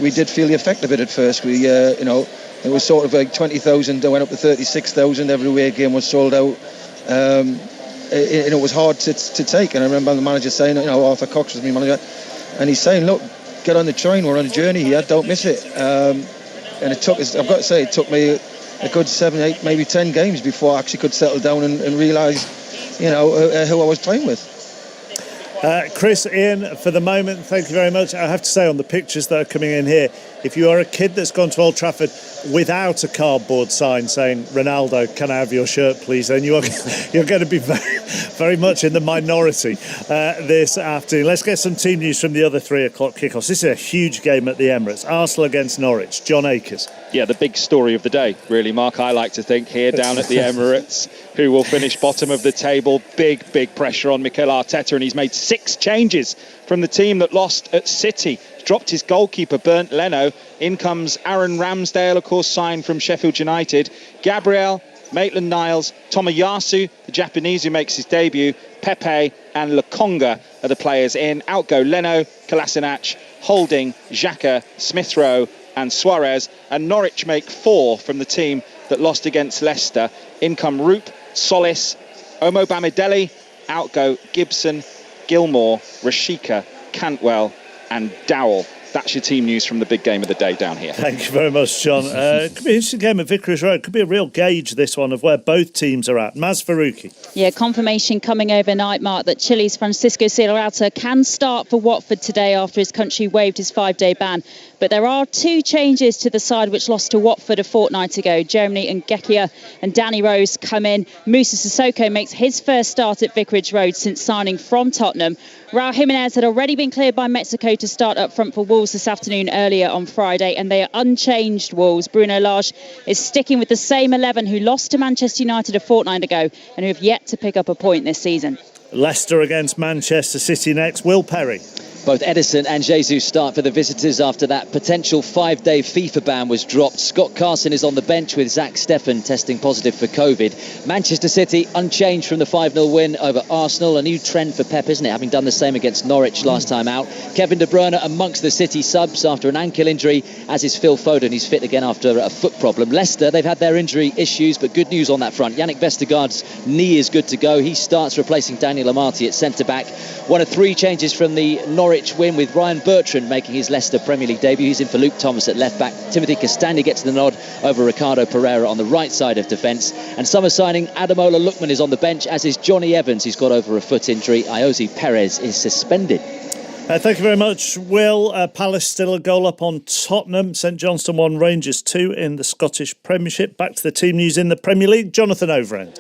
Speaker 17: We did feel the effect of it at first. We, it was sort of like 20,000. Went up to 36,000. Every away game was sold out. It was hard to take, and I remember the manager saying, Arthur Cox was my manager, and he's saying, look, get on the train, we're on a journey here, don't miss it. And it took, I've got to say, it took me a good 7, 8, maybe 10 games before I actually could settle down and realise, who I was playing with.
Speaker 2: Chris, Ian, for the moment, thank you very much. I have to say, on the pictures that are coming in here, if you are a kid that's gone to Old Trafford without a cardboard sign saying, Ronaldo, can I have your shirt, please, then you're going to be very, very much in the minority this afternoon. Let's get some team news from the other 3 o'clock kickoffs. This is a huge game at the Emirates. Arsenal against Norwich. John Akers.
Speaker 8: Yeah, the big story of the day, really, Mark. I like to think here down at the Emirates, who will finish bottom of the table. Big pressure on Mikel Arteta, and he's made 6 changes from the team that lost at City. He's dropped his goalkeeper, Bernd Leno. In comes Aaron Ramsdale, of course, signed from Sheffield United. Gabriel, Maitland-Niles, Tomoyasu, the Japanese who makes his debut, Pepe and Lokonga are the players in. Out go Leno, Kolasinac, Holding, Xhaka, Smith Rowe and Suarez. And Norwich make 4 from the team that lost against Leicester. In come Roop, Solis, Omo Bamidele. Out go Gibson, Gilmore, Rashika, Cantwell and Dowell.
Speaker 18: That's your team news from the big game of the day down here.
Speaker 2: Thank you very much, John. Could be an interesting game at Vicarage Road. Could be a real gauge, this one, of where both teams are at. Maz Faruqi.
Speaker 19: Yeah, confirmation coming overnight, Mark, that Chile's Francisco Silorata can start for Watford today after his country waived his 5-day ban. But there are 2 changes to the side which lost to Watford a fortnight ago. Germany and Gekia and Danny Rose come in. Moussa Sissoko makes his first start at Vicarage Road since signing from Tottenham. Raul Jimenez had already been cleared by Mexico to start up front for Wolves this afternoon earlier on Friday, and they are unchanged Wolves. Bruno Lage is sticking with the same 11 who lost to Manchester United a fortnight ago and who have yet to pick up a point this season.
Speaker 2: Leicester against Manchester City next. Will Perry.
Speaker 20: Both Edison and Jesus start for the visitors after that potential 5-day FIFA ban was dropped. Scott Carson is on the bench with Zach Steffen testing positive for COVID. Manchester City unchanged from the 5-0 win over Arsenal. A new trend for Pep, isn't it? Having done the same against Norwich last time out. Kevin De Bruyne amongst the City subs after an ankle injury, as is Phil Foden. He's fit again after a foot problem. Leicester, they've had their injury issues, but good news on that front. Yannick Vestergaard's knee is good to go. He starts replacing Daniel Amati at centre-back. One of 3 changes from the Norwich win, with Ryan Bertrand making his Leicester Premier League debut. He's in for Luke Thomas at left-back. Timothy Castagna gets the nod over Ricardo Pereira on the right side of defence. And summer signing Ademola Lookman is on the bench, as is Johnny Evans. He's got over a foot injury. Iosi Perez is suspended.
Speaker 2: Thank you very much, Will. Palace still a goal up on Tottenham. St Johnstone 1, Rangers 2 in the Scottish Premiership. Back to the team news in the Premier League. Jonathan Overend.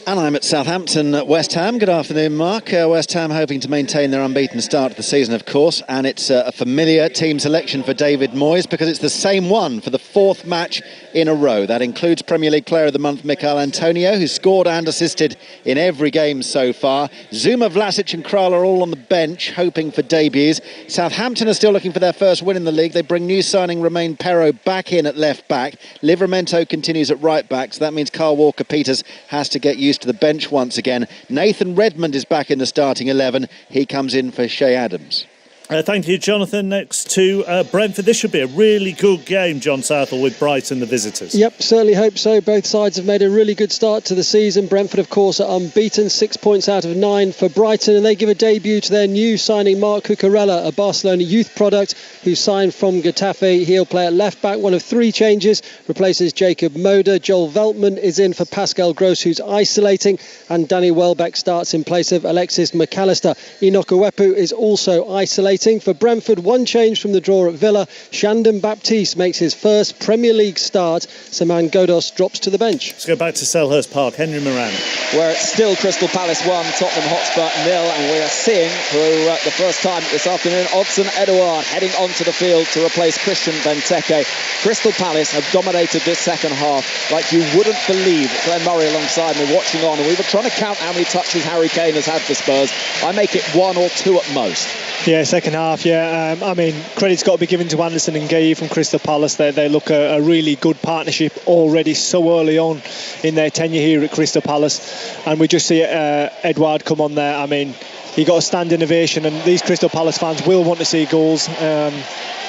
Speaker 13: And I'm at Southampton at West Ham. Good afternoon, Mark. West Ham hoping to maintain their unbeaten start to the season, of course, and it's a familiar team selection for David Moyes because it's the same one for the 4th match in a row. That includes Premier League Player of the Month Miguel Antonio, who scored and assisted in every game so far. Zuma, Vlasic and Kral are all on the bench, hoping for debuts. Southampton are still looking for their first win in the league. They bring new signing Romain Perraud back in at left-back. Livramento continues at right-back, so that means Kyle Walker-Peters has to get used to the bench once again. Nathan Redmond is back in the starting 11. He comes in for Shea Adams.
Speaker 2: Thank you, Jonathan. Next to Brentford. This should be a really good game, John Southall, with Brighton, the visitors.
Speaker 21: Yep, certainly hope so. Both sides have made a really good start to the season. Brentford, of course, are unbeaten, 6 points out of 9 for Brighton, and they give a debut to their new signing, Marc Cucurella, a Barcelona youth product who signed from Getafe. He'll play at left-back, one of 3 changes, replaces Jacob Moder. Joel Veltman is in for Pascal Gross, who's isolating, and Danny Welbeck starts in place of Alexis McAllister. Enoch Uwepu is also isolating. For Brentford, 1 change from the draw at Villa. Shandon Baptiste makes his first Premier League start. Saman Ghoddos drops to the bench.
Speaker 2: Let's go back to Selhurst Park. Henry Moran.
Speaker 7: Where it's still Crystal Palace 1, Tottenham Hotspur 0, and we are seeing for the first time this afternoon Odsonne Edouard heading onto the field to replace Christian Benteke. Crystal Palace have dominated this second half like you wouldn't believe. Glenn Murray alongside me watching on, and we were trying to count how many touches Harry Kane has had for Spurs. I make it 1 or 2 at most.
Speaker 9: Yeah, second half, yeah. I mean, credit's got to be given to Anderson and Gueye from Crystal Palace. They look a really good partnership already so early on in their tenure here at Crystal Palace. And we just see Edouard come on there. I mean, he got a standing ovation, and these Crystal Palace fans will want to see goals.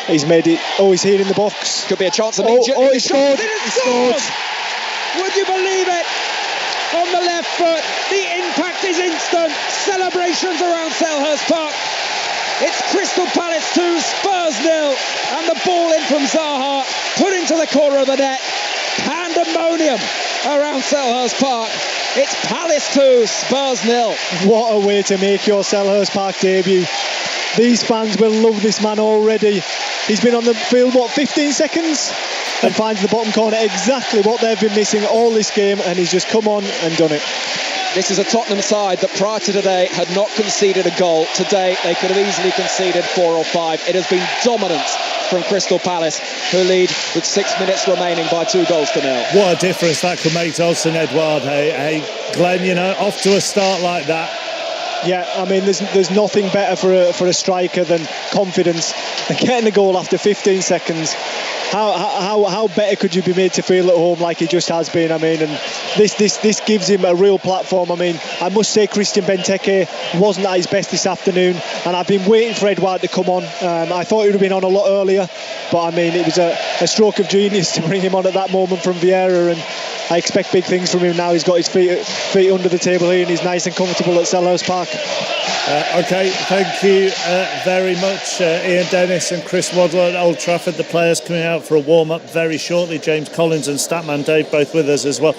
Speaker 9: He's made it. Oh, he's here in the box.
Speaker 7: Could be a chance of
Speaker 9: he scored. He scored.
Speaker 22: Would you believe it? On the left foot, the impact is instant. Celebrations around Selhurst Park. It's Crystal Palace 2, Spurs 0, and the ball in from Zaha, put into the corner of the net. Pandemonium around Selhurst Park. It's Palace 2, Spurs 0.
Speaker 9: What a way to make your Selhurst Park debut. These fans will love this man already. He's been on the field, 15 seconds? And finds the bottom corner, exactly what they've been missing all this game, and he's just come on and done it.
Speaker 7: This is a Tottenham side that prior to today had not conceded a goal. Today they could have easily conceded 4 or 5. It has been dominance from Crystal Palace, who lead with 6 minutes remaining by 2 goals to 0.
Speaker 2: What a difference that could make to Odsonne Edouard. Hey, Glenn, off to a start like that.
Speaker 9: Yeah, I mean, there's nothing better for a striker than confidence and getting the goal after 15 seconds. How better could you be made to feel at home like he just has been? I mean, and this gives him a real platform. I mean, I must say Christian Benteke wasn't at his best this afternoon, and I've been waiting for Edouard to come on. I thought he would have been on a lot earlier, but I mean, it was a stroke of genius to bring him on at that moment from Vieira, and I expect big things from him now. He's got his feet under the table here, and he's nice and comfortable at Selhurst Park.
Speaker 2: Okay, thank you very much, Ian Dennis and Chris Waddle at Old Trafford. The players coming out for a warm-up very shortly. James Collins and Statman Dave both with us as well.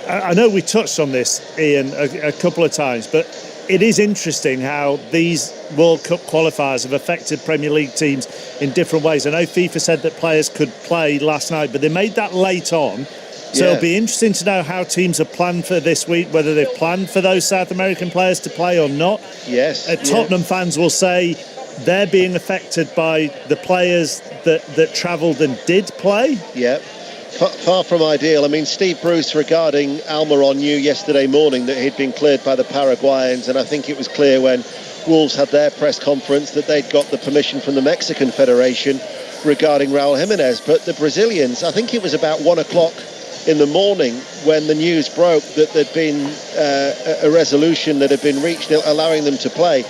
Speaker 2: I know we touched on this, Ian, a couple of times, but it is interesting how these World Cup qualifiers have affected Premier League teams in different ways. I know FIFA said that players could play last night, but they made that late on. So it'll be interesting to know how teams have planned for this week, whether they've planned for those South American players to play or not.
Speaker 16: Yes.
Speaker 2: Tottenham fans will say they're being affected by the players that travelled and did play.
Speaker 16: Yeah. Far from ideal. I mean, Steve Bruce regarding Almiron knew yesterday morning that he'd been cleared by the Paraguayans, and I think it was clear when Wolves had their press conference that they'd got the permission from the Mexican Federation regarding Raul Jimenez. But the Brazilians, I think it was about 1 o'clock in the morning when the news broke that there'd been a resolution that had been reached allowing them to play.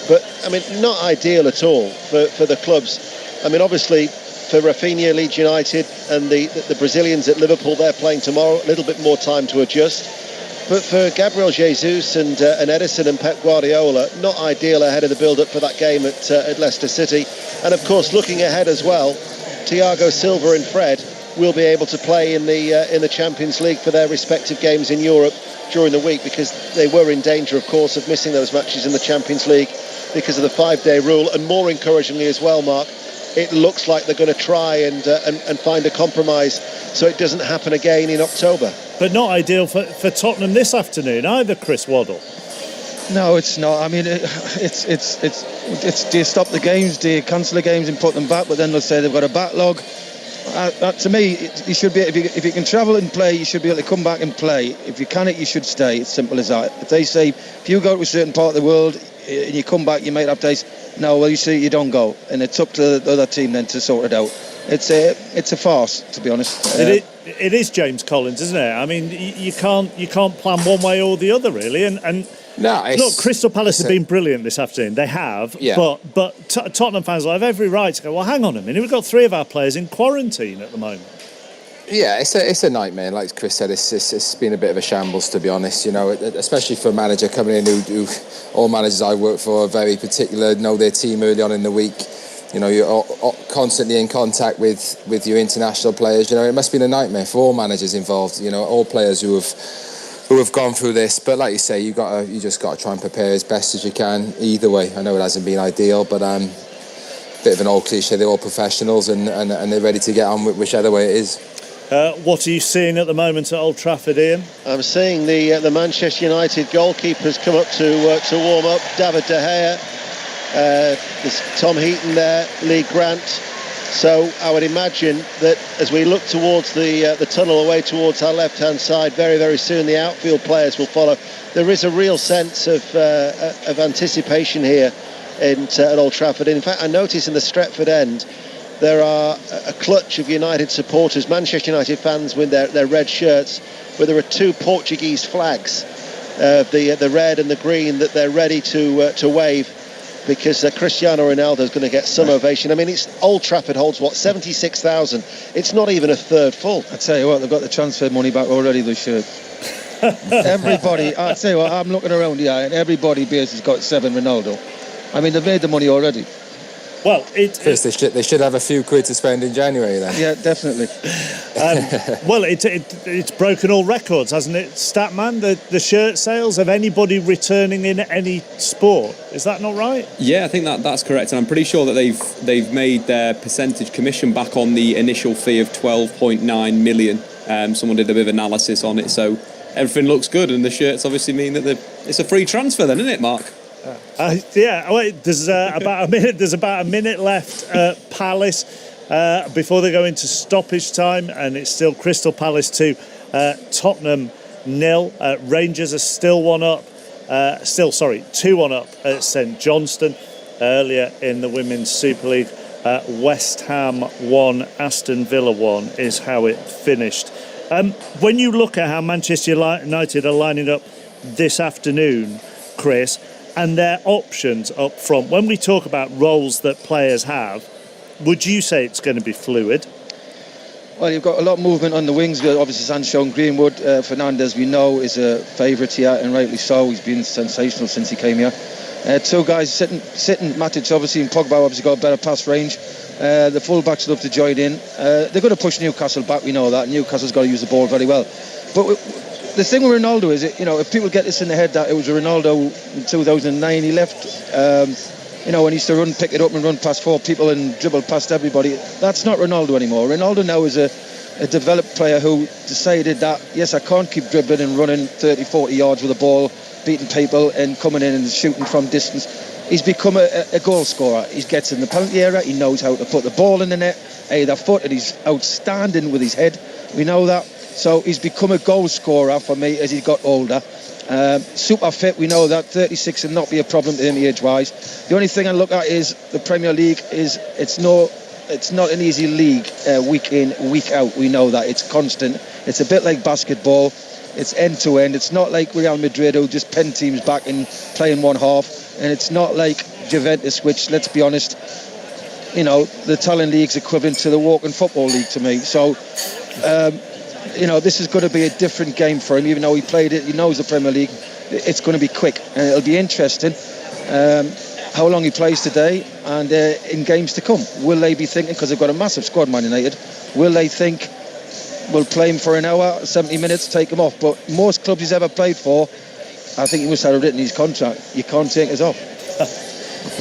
Speaker 16: But, I mean, not ideal at all for the clubs. I mean, obviously, for Rafinha, Leeds United, and the Brazilians at Liverpool, they're playing tomorrow, a little bit more time to adjust. But for Gabriel Jesus and Edison and Pep Guardiola, not ideal ahead of the build-up for that game at Leicester City. And, of course, looking ahead as well, Thiago Silva and Fred will be able to play in the Champions League for their respective games in Europe during the week, because they were in danger, of course, of missing those matches in the Champions League because of the 5-day rule. And more encouragingly as well, Mark, it looks like they're going to try and find a compromise so it doesn't happen again in October.
Speaker 2: But not ideal for Tottenham this afternoon either, Chris Waddle.
Speaker 17: No, it's not. I mean, it's do you stop the games? Do you cancel the games and put them back? But then they'll say they've got a backlog. To me, you should be. If you can travel and play, you should be able to come back and play. If you can't, you should stay. It's simple as that. If they say if you go to a certain part of the world and you come back, you might have days. No, well, you see, you don't go, and it's up to the other team then to sort it out. It's a farce, to be honest.
Speaker 2: It is James Collins, isn't it? I mean, you can't plan one way or the other, really. And
Speaker 1: no,
Speaker 2: look, Crystal Palace have been brilliant this afternoon. They have, but Tottenham fans will have every right to go, well, hang on a minute, we've got 3 of our players in quarantine at the moment.
Speaker 1: Yeah, it's a nightmare. Like Chris said, it's been a bit of a shambles, to be honest. You know, especially for a manager coming in who all managers I work for are very particular, know their team early on in the week. You know, you're constantly in contact with your international players. You know, it must have been a nightmare for all managers involved. You know, all players who have gone through this. But like you say, you just got to try and prepare as best as you can. Either way, I know it hasn't been ideal, but bit of an old cliche. They're all professionals and they're ready to get on with whichever way it is.
Speaker 2: What are you seeing at the moment at Old Trafford, Ian?
Speaker 16: I'm seeing the Manchester United goalkeepers come up to warm up. David De Gea, there's Tom Heaton there, Lee Grant. So I would imagine that as we look towards the tunnel away towards our left-hand side, very, very soon the outfield players will follow. There is a real sense of anticipation here at Old Trafford. In fact, I notice in the Stretford end, there are a clutch of United supporters, Manchester United fans with their red shirts, where there are 2 Portuguese flags, the red and the green, that they're ready to wave, because Cristiano Ronaldo is going to get some ovation. I mean, Old Trafford holds, 76,000? It's not even a third full.
Speaker 17: I tell you what, they've got the transfer money back already, those shirts. Everybody, I tell you what, I'm looking around here, and everybody has got 7 Ronaldo. I mean, they've made the money already.
Speaker 2: Well,
Speaker 1: Chris, they should have a few quid to spend in January then.
Speaker 17: Yeah, definitely.
Speaker 2: Well, it's broken all records, hasn't it, Statman? The shirt sales of anybody returning in any sport. Is that not right?
Speaker 4: Yeah, I think that's correct, and I'm pretty sure that they've made their percentage commission back on the initial fee of 12.9 million. Someone did a bit of analysis on it, so everything looks good, and the shirts obviously mean that it's a free transfer then, isn't it, Mark?
Speaker 2: Yeah. Wait, there's about a minute left at Palace before they go into stoppage time, and it's still Crystal Palace 2, Tottenham 0. Rangers are still 2-1 up at St Johnstone. Earlier in the Women's Super League, West Ham 1, Aston Villa 1 is how it finished. When you look at how Manchester United are lining up this afternoon, Chris, and their options up front, when we talk about roles that players have, would you say it's going to be fluid?
Speaker 17: Well, you've got a lot of movement on the wings. Obviously, Sancho and Greenwood. Fernandes, we know, is a favourite here, and rightly so. He's been sensational since he came here. Two guys sitting. Matic, obviously, and Pogba obviously got a better pass range. The full-backs love to join in. They're going to push Newcastle back, we know that. Newcastle's got to use the ball very well. But the thing with Ronaldo is, if people get this in their head that it was Ronaldo in 2009, he left, when he used to pick it up and run past 4 people and dribble past everybody. That's not Ronaldo anymore. Ronaldo now is a developed player who decided that, yes, I can't keep dribbling and running 30, 40 yards with the ball, beating people and coming in and shooting from distance. He's become a goal scorer. He gets in the penalty area. He knows how to put the ball in the net, either foot, and he's outstanding with his head. We know that. So he's become a goal scorer for me as he got older. Super fit, we know that. 36 will not be a problem to him age-wise. The only thing I look at is the Premier League it's not an easy league week in, week out. We know that. It's constant. It's a bit like basketball. It's end-to-end. It's not like Real Madrid who just pen teams back and play in one half. And it's not like Juventus, which, let's be honest, the Talent League's equivalent to the Walking Football League to me. So, this is going to be a different game for him. Even though he played it, he knows the Premier League. It's going to be quick. And it'll be interesting how long he plays today and in games to come. Will they be thinking, because they've got a massive squad, Man United, will they think, we'll play him for an hour, 70 minutes, take him off? But most clubs he's ever played for, I think he must have written his contract. You can't take us off.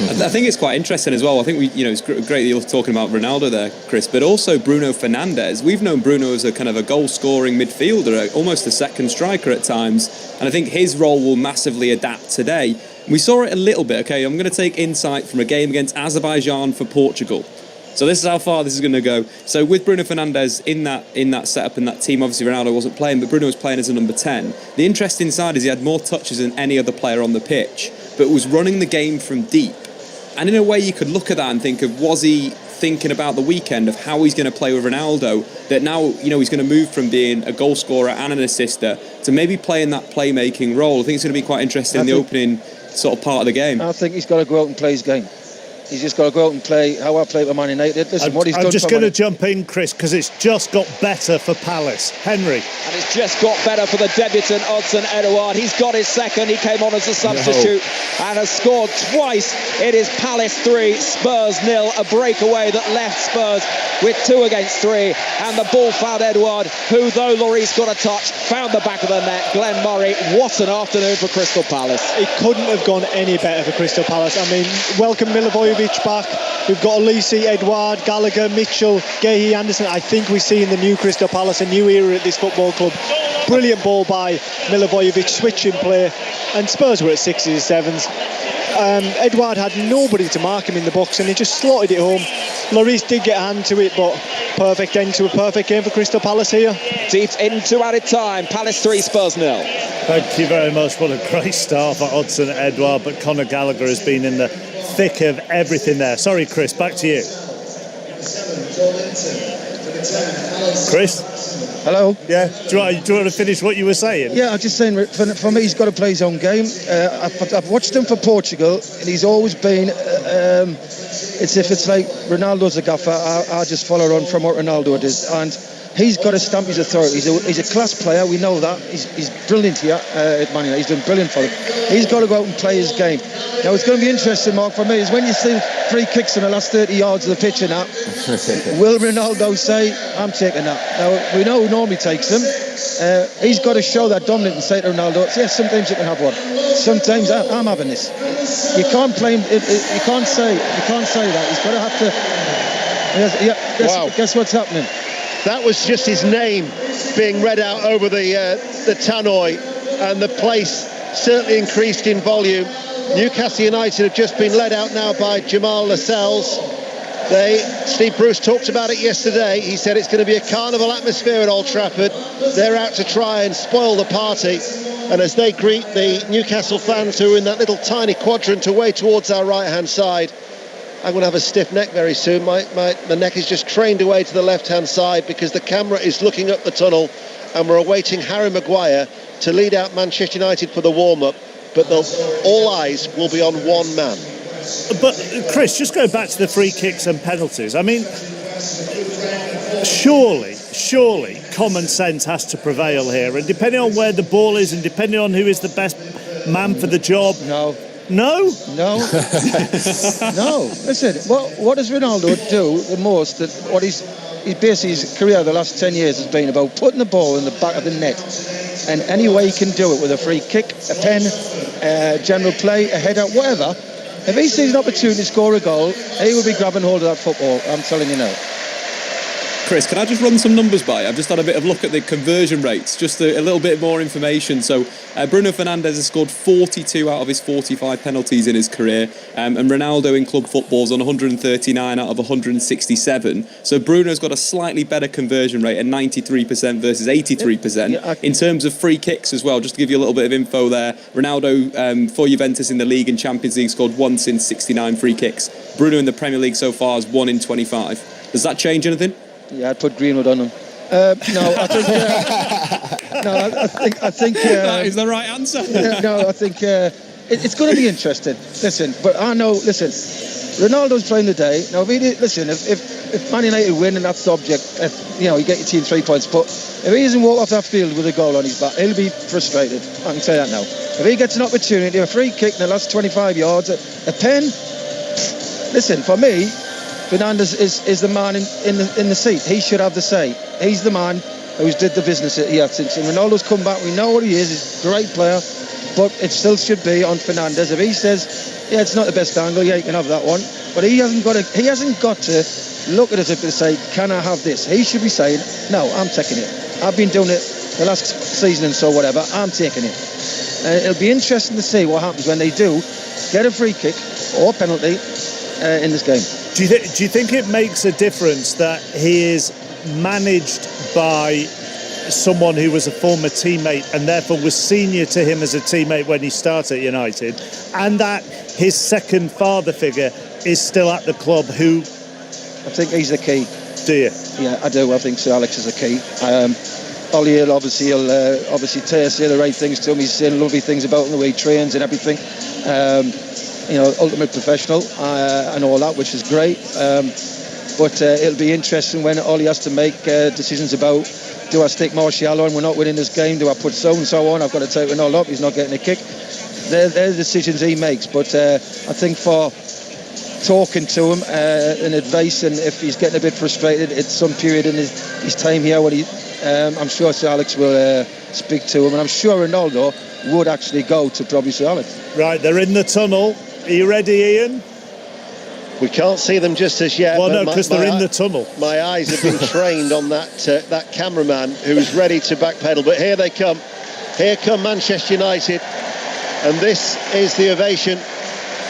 Speaker 4: I think it's quite interesting as well. I think it's great that you're talking about Ronaldo there, Chris, but also Bruno Fernandes. We've known Bruno as a kind of a goal-scoring midfielder, almost a second striker at times, and I think his role will massively adapt today. We saw it a little bit. Okay, I'm going to take insight from a game against Azerbaijan for Portugal. So this is how far this is going to go. So with Bruno Fernandes in that setup, in that team, obviously Ronaldo wasn't playing, but Bruno was playing as a number 10. The interesting side is he had more touches than any other player on the pitch, but was running the game from deep. And in a way, you could look at that and think of, was he thinking about the weekend of how he's going to play with Ronaldo, that now, he's going to move from being a goal scorer and an assister to maybe playing that playmaking role. I think it's going to be quite interesting in the opening sort of part of the game.
Speaker 17: I think he's got to go out and play his game. He's just got to go out and play how I play for Man United. Listen, what he's done.
Speaker 2: I'm just going to jump in, Chris, because it's just got better for Palace. Henry.
Speaker 7: And it's just got better for the debutant, Odsonne Edouard. He's got his second. He came on as a substitute and has scored twice. It is Palace 3, Spurs 0. A breakaway that left Spurs with 2 against 3. And the ball found Edouard, who, though Lloris got a touch, found the back of the net. Glenn Murray, what an afternoon for Crystal Palace.
Speaker 9: It couldn't have gone any better for Crystal Palace. I mean, welcome Milivojevic back. We've got Olise, Edouard, Gallagher, Mitchell, Gahey, Anderson. I think we see in the new Crystal Palace a new era at this football club. Brilliant ball by Milivojevic, switching play, and Spurs were at 6s, 7s. Edouard had nobody to mark him in the box and he just slotted it home. Lloris did get a hand to it, but perfect end to a perfect game for Crystal Palace here.
Speaker 7: Deep into added time. Palace 3, Spurs 0.
Speaker 2: Thank you very much. What a great start for Odsonne Edouard, but Conor Gallagher has been in the thick of everything there. Sorry, Chris, back to you. Chris?
Speaker 17: Hello?
Speaker 2: Yeah? Do you want to finish what you were saying?
Speaker 17: Yeah, I'm just saying, for me, he's got to play his own game. I've watched him for Portugal, and he's always been, it's like Ronaldo's a gaffer, I just follow on from what Ronaldo did. And he's got to stamp his authority. He's a class player, we know that. He's brilliant here at Man United. He's doing brilliant for them. He's got to go out and play his game. Now, it's going to be interesting, Mark, for me, is when you see 3 kicks in the last 30 yards of the pitch and that, will Ronaldo say, I'm taking that? Now, we know who normally takes them. He's got to show that dominant and say to Ronaldo, yes, sometimes you can have one. Sometimes I'm having this. You can't play him. You can't say that. He's got to have to. Guess what's happening?
Speaker 3: That was just his name being read out over the tannoy, and the place certainly increased in volume. Newcastle United have just been led out now by Jamal Lascelles. Steve Bruce talked about it yesterday. He said it's going to be a carnival atmosphere at Old Trafford. They're out to try and spoil the party. And as they greet the Newcastle fans who are in that little tiny quadrant away towards our right-hand side, I'm going to have a stiff neck very soon. My neck is just trained away to the left-hand side because the camera is looking up the tunnel and we're awaiting Harry Maguire to lead out Manchester United for the warm-up. But all eyes will be on one man.
Speaker 2: But, Chris, just go back to the free kicks and penalties. I mean, surely surely common sense has to prevail here, and depending on where the ball is and depending on who is the best man for the job.
Speaker 17: No.
Speaker 2: No?
Speaker 17: No. No. Listen, what does Ronaldo do the most? What he's basically, his career the last 10 years has been about putting the ball in the back of the net. And any way he can do it, with a free kick, a pen, general play, a header, whatever. If he sees an opportunity to score a goal, he will be grabbing hold of that football, I'm telling you now.
Speaker 4: Chris, can I just run some numbers by? I've just had a bit of a look at the conversion rates, just a little bit more information. So Bruno Fernandes has scored 42 out of his 45 penalties in his career, and Ronaldo in club football's on 139 out of 167. So Bruno's got a slightly better conversion rate at 93% versus 83%. In terms of free kicks as well, just to give you a little bit of info there, Ronaldo for Juventus in the league and Champions League scored once in 69 free kicks. Bruno in the Premier League so far is 1 in 25. Does that change anything?
Speaker 17: Yeah, I'd put Greenwood on him. No, I think. I think
Speaker 4: that is the right answer.
Speaker 17: No, I think it's going to be interesting. Listen, but I know. Listen, Ronaldo's playing today. Now, if he did, listen, if Man United win and that's the object, you get your team 3 points. But if he doesn't walk off that field with a goal on his back, he'll be frustrated. I can say that now. If he gets an opportunity, a free kick in the last 25 yards, a pen. Listen, for me, Fernandes is the man in the seat. He should have the say. He's the man who's did the business here since. And Ronaldo's come back. We know what he is. He's a great player. But it still should be on Fernandes. If he says, yeah, it's not the best angle, yeah, you can have that one. But he hasn't got to look at us and say, can I have this? He should be saying, no, I'm taking it. I've been doing it the last season and so whatever. I'm taking it. It'll be interesting to see what happens when they do get a free kick or penalty in this game.
Speaker 2: Do you think it makes a difference that he is managed by someone who was a former teammate and therefore was senior to him as a teammate when he started at United, and that his second father figure is still at the club? Who?
Speaker 17: I think he's the key.
Speaker 2: Do you?
Speaker 17: Yeah, I do. I think Sir Alex is the key. Ollie will obviously say the right things to him. He's saying lovely things about him, the way he trains and everything. Ultimate professional and all that, which is great. But it'll be interesting when Ollie has to make decisions about, do I stick Martial on? We're not winning this game. Do I put so-and-so on? I've got to take Ronaldo up. He's not getting a kick. They're the decisions he makes. But I think for talking to him and advice, and if he's getting a bit frustrated at some period in his time here, when I'm sure Sir Alex will speak to him, and I'm sure Ronaldo would actually go to probably Sir Alex.
Speaker 2: Right, they're in the tunnel. Are you ready, Ian?
Speaker 3: We can't see them just as yet.
Speaker 2: Well, no, because they're in the tunnel.
Speaker 3: My eyes have been trained on that cameraman who's ready to backpedal. But here they come. Here come Manchester United. And this is the ovation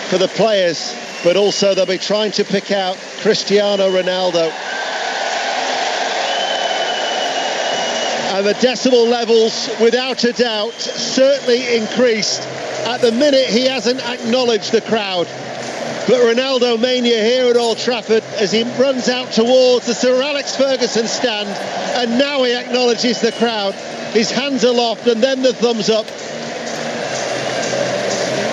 Speaker 3: for the players. But also they'll be trying to pick out Cristiano Ronaldo. And the decibel levels, without a doubt, certainly increased. At the minute, he hasn't acknowledged the crowd. But Ronaldo mania here at Old Trafford as he runs out towards the Sir Alex Ferguson stand, and now he acknowledges the crowd. His hands aloft and then the thumbs up.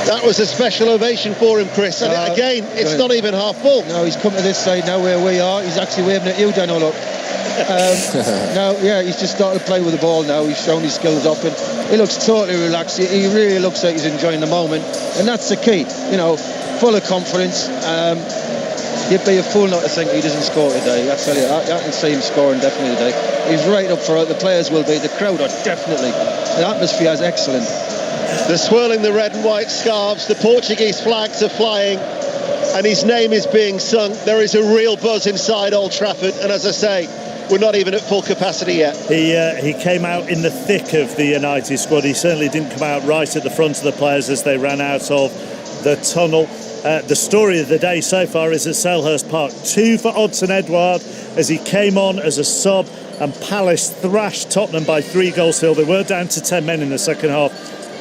Speaker 3: That was a special ovation for him, Chris. And again, it's not even half full.
Speaker 17: No, he's come to this side now where we are. He's actually waving at you, Dano, look. He's just started to play with the ball now. He's shown his skills off and he looks totally relaxed. He really looks like he's enjoying the moment, and that's the key. Full of confidence. You'd be a fool not to think he doesn't score today. I tell you, I can see him scoring definitely today. He's right up for it. The players will be. The crowd are definitely. The atmosphere is excellent.
Speaker 3: They're swirling the red and white scarves. The Portuguese flags are flying, and his name is being sung. There is a real buzz inside Old Trafford, and as I say, we're not even at full capacity yet.
Speaker 2: He came out in the thick of the United squad. He certainly didn't come out right at the front of the players as they ran out of the tunnel. The story of the day so far is at Selhurst Park. 2 for Odsonne Edouard as he came on as a sub, and Palace thrashed Tottenham by 3 goals to 0. They were down to 10 men in the second half,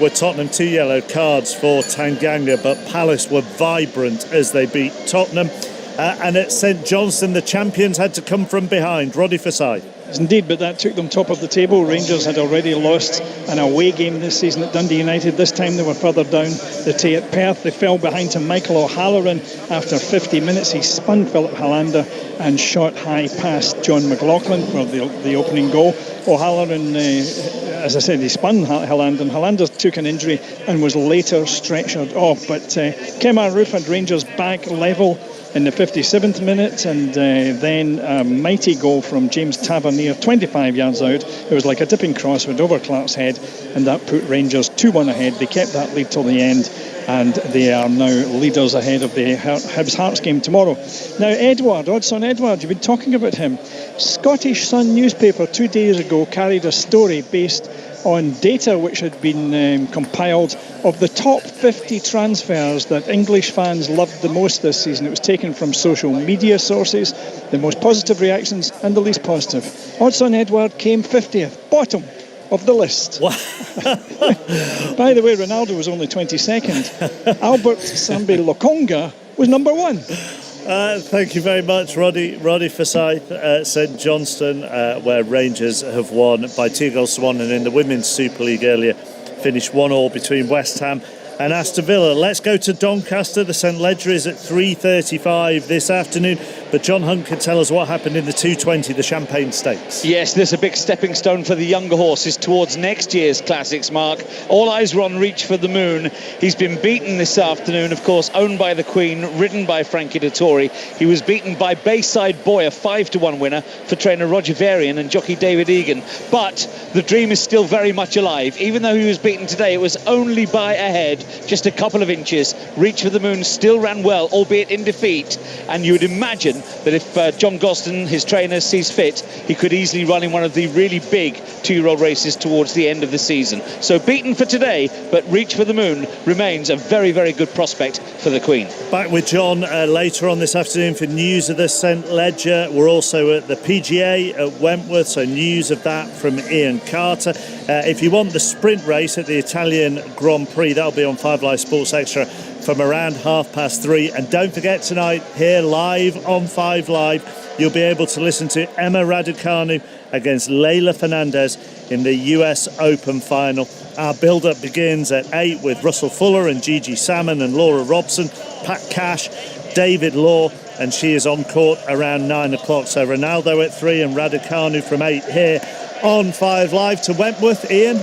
Speaker 2: with Tottenham 2 yellow cards for Tanganga, but Palace were vibrant as they beat Tottenham. And at St Johnstone, the champions had to come from behind. Roddy Forsyth.
Speaker 6: Indeed, but that took them top of the table. Rangers had already lost an away game this season at Dundee United. This time they were further down the Tay at Perth. They fell behind to Michael O'Halloran after 50 minutes. He spun Philip Hollander and shot high past John McLaughlin for the opening goal. O'Halloran, as I said, he spun Hollander, and Hollander took an injury and was later stretchered off. But Kemar Roof had Rangers back level in the 57th minute, and then a mighty goal from James Tavernier, 25 yards out. It was like a dipping cross, went over Clark's head, and that put Rangers 2-1 ahead. They kept that lead till the end, and they are now leaders ahead of the Hibs Hearts game tomorrow. Now, Odsonne Edouard, you've been talking about him. Scottish Sun newspaper 2 days ago carried a story based on data which had been compiled of the top 50 transfers that English fans loved the most this season. It was taken from social media sources, the most positive reactions and the least positive. Odsonne Edouard came 50th, bottom of the list. By the way, Ronaldo was only 22nd. Albert Sambi Lokonga was number 1.
Speaker 2: Thank you very much, Roddy Forsyth. St Johnstone, where Rangers have won by 2-1, and in the Women's Super League earlier finished 1-1 between West Ham and Aston Villa. Let's go to Doncaster. The St Ledger is at 3:35 this afternoon, but John Hunt can tell us what happened in the 220, the Champagne Stakes.
Speaker 8: Yes, there's a big stepping stone for the younger horses towards next year's Classics, Mark. All eyes were on Reach for the Moon. He's been beaten this afternoon, of course, owned by the Queen, ridden by Frankie Dettori. He was beaten by Bayside Boy, a 5-1 winner for trainer Roger Varian and jockey David Egan. But the dream is still very much alive. Even though he was beaten today, it was only by a head, just a couple of inches. Reach for the Moon still ran well, albeit in defeat, and you would imagine that if John Gosden, his trainer, sees fit, he could easily run in one of the really big 2-year-old races towards the end of the season. So beaten for today, but Reach for the Moon remains a very, very good prospect for the Queen.
Speaker 2: Back with John later on this afternoon for news of the St Ledger. We're also at the PGA at Wentworth, so news of that from Ian Carter. If you want the sprint race at the Italian Grand Prix, that'll be on 5 Live Sports Extra from around 3:30. And don't forget, tonight here live on 5 Live, you'll be able to listen to Emma Raducanu against Leylah Fernandez in the US Open final. Our build-up begins at 8 with Russell Fuller and Gigi Salmon and Laura Robson, Pat Cash, David Law, and she is on court around 9 o'clock. So Ronaldo at 3 and Raducanu from 8 here on 5 Live to Wentworth. Ian?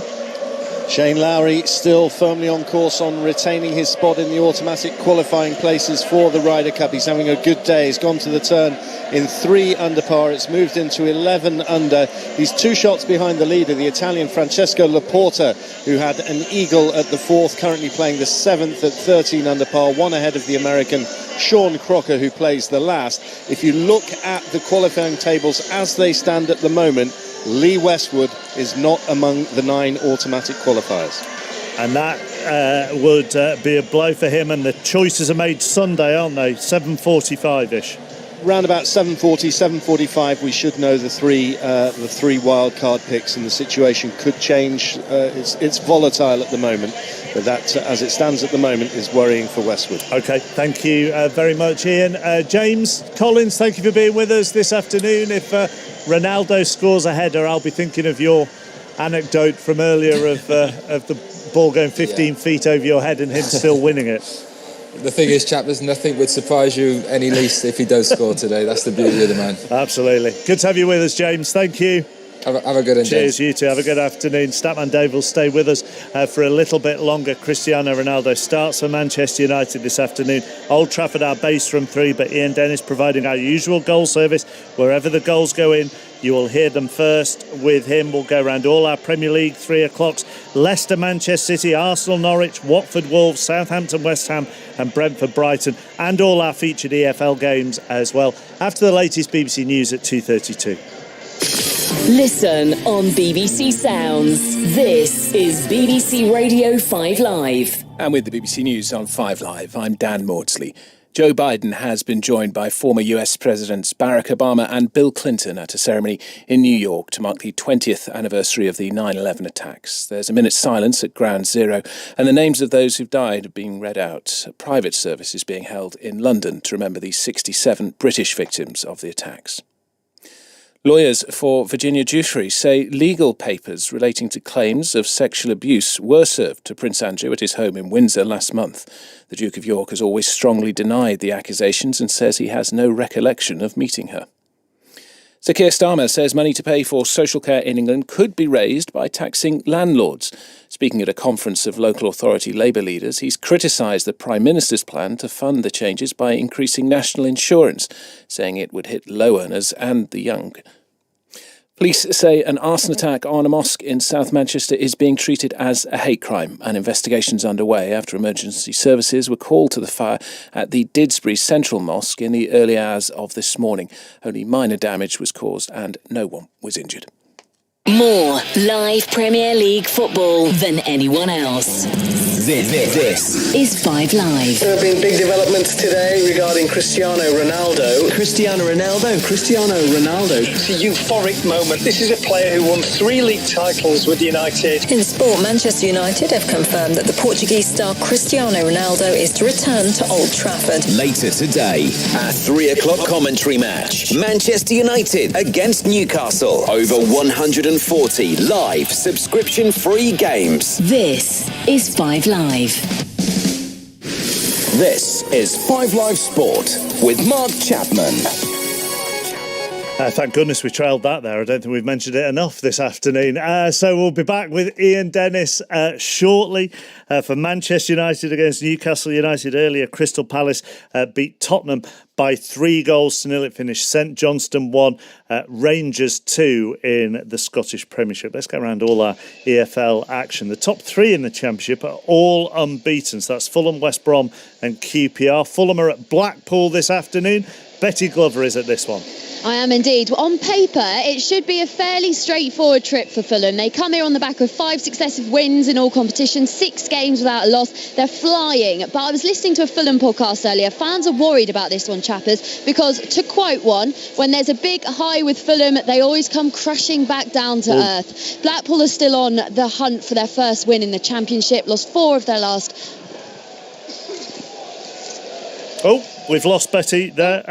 Speaker 13: Shane Lowry still firmly on course on retaining his spot in the automatic qualifying places for the Ryder Cup. He's having a good day. He's gone to the turn in 3 under par. It's moved into 11 under. He's 2 shots behind the leader, the Italian Francesco Laporta, who had an eagle at the 4th, currently playing the 7th at 13 under par, 1 ahead of the American Sean Crocker, who plays the last. If you look at the qualifying tables as they stand at the moment, Lee Westwood is not among the 9 automatic qualifiers.
Speaker 2: And that would be a blow for him, and the choices are made Sunday, aren't they? 7:45-ish.
Speaker 13: Round about 7:40, 7:45, we should know the three wild card picks, and the situation could change. It's volatile at the moment, but that, as it stands at the moment, is worrying for Westwood.
Speaker 2: OK, thank you very much, Ian. James Collins, thank you for being with us this afternoon. If Ronaldo scores a header, I'll be thinking of your anecdote from earlier of the ball going 15 feet over your head and him still winning it.
Speaker 1: The thing is, chap, there's nothing would surprise you any least if he does score today. That's the beauty of the man.
Speaker 2: Absolutely. Good to have you with us, James. Thank you.
Speaker 1: Have a good one.
Speaker 2: Cheers, you too. Have a good afternoon. Statman Dave will stay with us for a little bit longer. Cristiano Ronaldo starts for Manchester United this afternoon. Old Trafford, our base from 3, but Ian Dennis providing our usual goal service. Wherever the goals go in, you will hear them first with him. We'll go around all our Premier League 3 o'clocks. Leicester, Manchester City, Arsenal, Norwich, Watford, Wolves, Southampton, West Ham and Brentford, Brighton, and all our featured EFL games as well. After the latest BBC News at 2:32.
Speaker 5: Listen on BBC Sounds. This is BBC Radio 5 Live.
Speaker 11: And with the BBC News on 5 Live, I'm Dan Maudsley. Joe Biden has been joined by former US Presidents Barack Obama and Bill Clinton at a ceremony in New York to mark the 20th anniversary of the 9/11 attacks. There's a minute's silence at Ground Zero, and the names of those who've died are being read out. A private service is being held in London to remember the 67 British victims of the attacks. Lawyers for Virginia Giuffre say legal papers relating to claims of sexual abuse were served to Prince Andrew at his home in Windsor last month. The Duke of York has always strongly denied the accusations and says he has no recollection of meeting her. Sir Keir Starmer says money to pay for social care in England could be raised by taxing landlords. Speaking at a conference of local authority Labour leaders, he's criticised the Prime Minister's plan to fund the changes by increasing national insurance, saying it would hit low earners and the young. Police say an arson attack on a mosque in South Manchester is being treated as a hate crime. An investigation's underway after emergency services were called to the fire at the Didsbury Central Mosque in the early hours of this morning. Only minor damage was caused and no one was injured.
Speaker 5: More live Premier League football than anyone else. This is 5 Live.
Speaker 10: There have been big developments today regarding Cristiano Ronaldo.
Speaker 12: Cristiano Ronaldo.
Speaker 10: It's a euphoric moment. This is a player who won 3 league titles with United.
Speaker 23: In sport, Manchester United have confirmed that the Portuguese star Cristiano Ronaldo is to return to Old Trafford.
Speaker 24: Later today, a 3 o'clock commentary match. Manchester United against Newcastle. Over 140 live subscription-free games.
Speaker 5: This is 5 Live.
Speaker 24: This is 5 Live Sport with Mark Chapman.
Speaker 2: Thank goodness we trailed that there. I don't think we've mentioned it enough this afternoon. So we'll be back with Ian Dennis shortly for Manchester United against Newcastle United. Earlier, Crystal Palace beat Tottenham by 3-0. It finished St Johnstone 1, Rangers 2 in the Scottish Premiership. Let's get around all our EFL action. The top 3 in the Championship are all unbeaten. So that's Fulham, West Brom and QPR. Fulham are at Blackpool this afternoon. Betty Glover is at this one.
Speaker 25: I am indeed. On paper, it should be a fairly straightforward trip for Fulham. They come here on the back of 5 successive wins in all competitions, 6 games without a loss. They're flying. But I was listening to a Fulham podcast earlier. Fans are worried about this one, chappers, because, to quote one, when there's a big high with Fulham, they always come crashing back down to earth. Blackpool are still on the hunt for their first win in the Championship, lost 4 of their last...
Speaker 2: Oh, we've lost Betty there.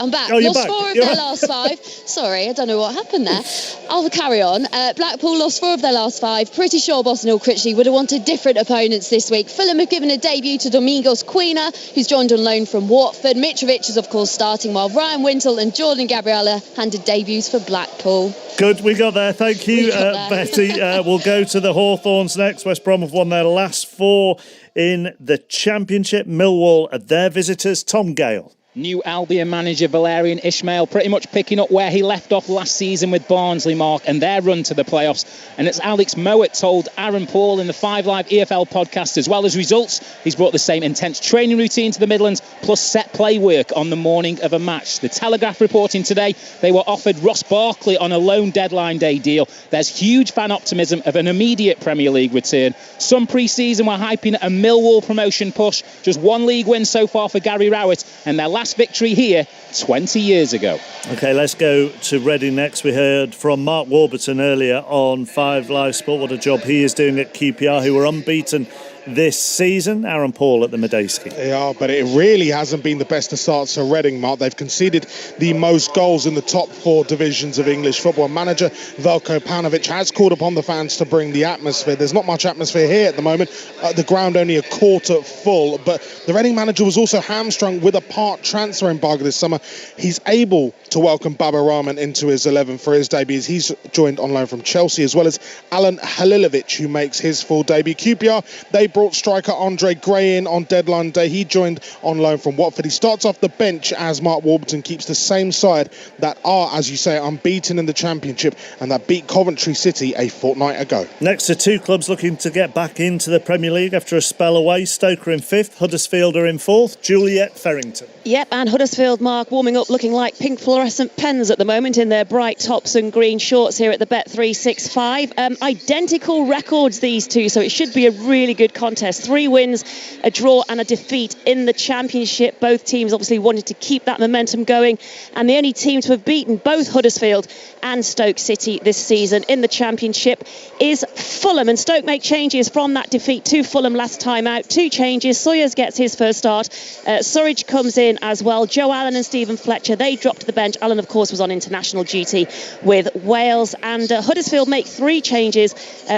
Speaker 25: I'm back.
Speaker 2: Oh, you're
Speaker 25: lost
Speaker 2: back.
Speaker 25: 4 of their last 5. Sorry, I don't know what happened there. I'll carry on. Blackpool lost 4 of their last 5. Pretty sure Boss Neil Critchley would have wanted different opponents this week. Fulham have given a debut to Domingos Quina, who's joined on loan from Watford. Mitrovic is, of course, starting, while Ryan Wintle and Jordan Gabriella handed debuts for Blackpool.
Speaker 2: Good, we got there. Thank you, Betty. We'll go to the Hawthorns next. West Brom have won their last 4 in the Championship. Millwall are their visitors. Tom Gale.
Speaker 26: New Albion manager Valerian Ismail pretty much picking up where he left off last season with Barnsley, Mark, and their run to the playoffs. And as Alex Mowat told Aaron Paul in the 5 Live EFL podcast, as well as results, he's brought the same intense training routine to the Midlands, plus set play work on the morning of a match. The Telegraph reporting today they were offered Ross Barkley on a loan deadline day deal. There's huge fan optimism of an immediate Premier League return. Some pre-season were hyping a Millwall promotion push. Just 1 league win so far for Gary Rowett, and their last victory here 20 years ago.
Speaker 2: OK, let's go to Reading next. We heard from Mark Warburton earlier on 5 Live Sport. What a job he is doing at QPR, who were unbeaten this season. Aaron Paul at the Medeski.
Speaker 27: They are, but it really hasn't been the best of starts for Reading, Mark. They've conceded the most goals in the top 4 divisions of English football. Manager Veljko Paunovic has called upon the fans to bring the atmosphere. There's not much atmosphere here at the moment. The ground only a quarter full, but the Reading manager was also hamstrung with a part transfer embargo this summer. He's able to welcome Baba Rahman into his 11 for his debut. He's joined on loan from Chelsea, as well as Alan Halilovic, who makes his full debut. QPR, they brought striker Andre Gray in on deadline day. He joined on loan from Watford. He starts off the bench as Mark Warburton keeps the same side that are, as you say, unbeaten in the Championship and that beat Coventry City a fortnight ago.
Speaker 2: Next are 2 clubs looking to get back into the Premier League after a spell away. Stoke are in 5th, Huddersfield are in 4th. Juliet Ferrington.
Speaker 28: Yep, and Huddersfield, Mark, warming up looking like pink fluorescent pens at the moment in their bright tops and green shorts here at the Bet365. Identical records, these two, so it should be a really good contest. 3 wins, a draw and a defeat in the Championship. Both teams obviously wanted to keep that momentum going, and the only team to have beaten both Huddersfield and Stoke City this season in the Championship is Fulham. And Stoke make changes from that defeat to Fulham last time out. 2 changes. Sawyers gets his first start. Surridge comes in as well. Joe Allen and Stephen Fletcher, they dropped to the bench. Allen, of course, was on international duty with Wales. And Huddersfield make 3 changes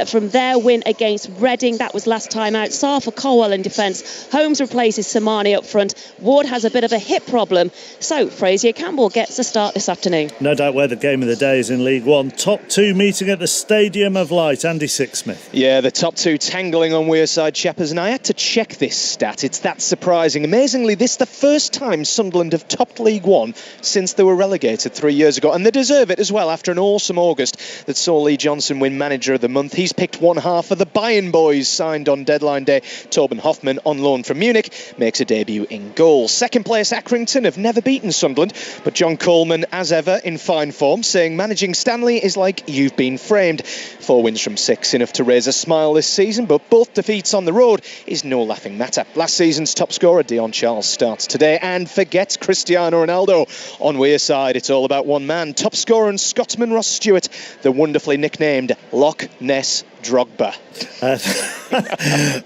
Speaker 28: from their win against Reading. That was last time out. Sarr for Colwell in defence. Holmes replaces Samani up front. Ward has a bit of a hip problem. So Fraser Campbell gets a start this afternoon.
Speaker 2: No doubt where the game of the day is in League One. Top 2 meeting at the Stadium of Light. Andy Sixsmith.
Speaker 12: Yeah, the top 2 tangling on Wearside Shepherds, and I had to check this stat. It's that surprising. Amazingly, this is the first time Sunderland have topped League One since they were relegated 3 years ago, and they deserve it as well after an awesome August that saw Lee Johnson win Manager of the Month. He's picked one half of the Bayern boys signed on deadline day. Torben Hoffmann, on loan from Munich, makes a debut in goal. Second place Accrington have never beaten Sunderland, but John Coleman, as ever, in fine form, saying managing Stanley is like you've been framed. 4 wins from 6, enough to raise a smile this season, but both defeats on the road is no laughing matter. Last season's top scorer Dion Charles starts today, and forget Cristiano Ronaldo. On Wearside, it's all about one man, top scorer and Scotsman Ross Stewart, the wonderfully nicknamed Loch Ness Drogba.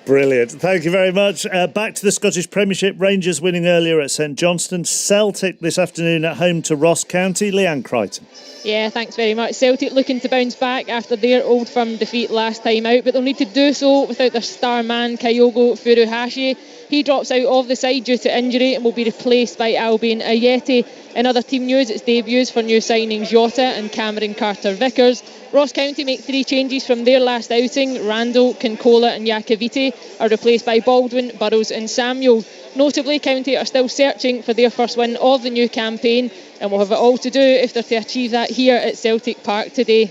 Speaker 2: Brilliant. Thank you very much. Back to the Scottish Premiership. Rangers winning earlier at St Johnstone. Celtic this afternoon at home to Ross County. Leanne Crichton.
Speaker 14: Yeah, thanks very much. Celtic looking to bounce back after their Old Firm defeat last time out, but they'll need to do so without their star man Kyogo Furuhashi. He drops out of the side due to injury and will be replaced by Albion Ayeti. In other team news, it's debuts for new signings Jota and Cameron Carter-Vickers. Ross County make 3 changes from their last outing. Randall, Kincola and Iacoviti are replaced by Baldwin, Burrows and Samuel. Notably, County are still searching for their first win of the new campaign and will have it all to do if they're to achieve that here at Celtic Park today.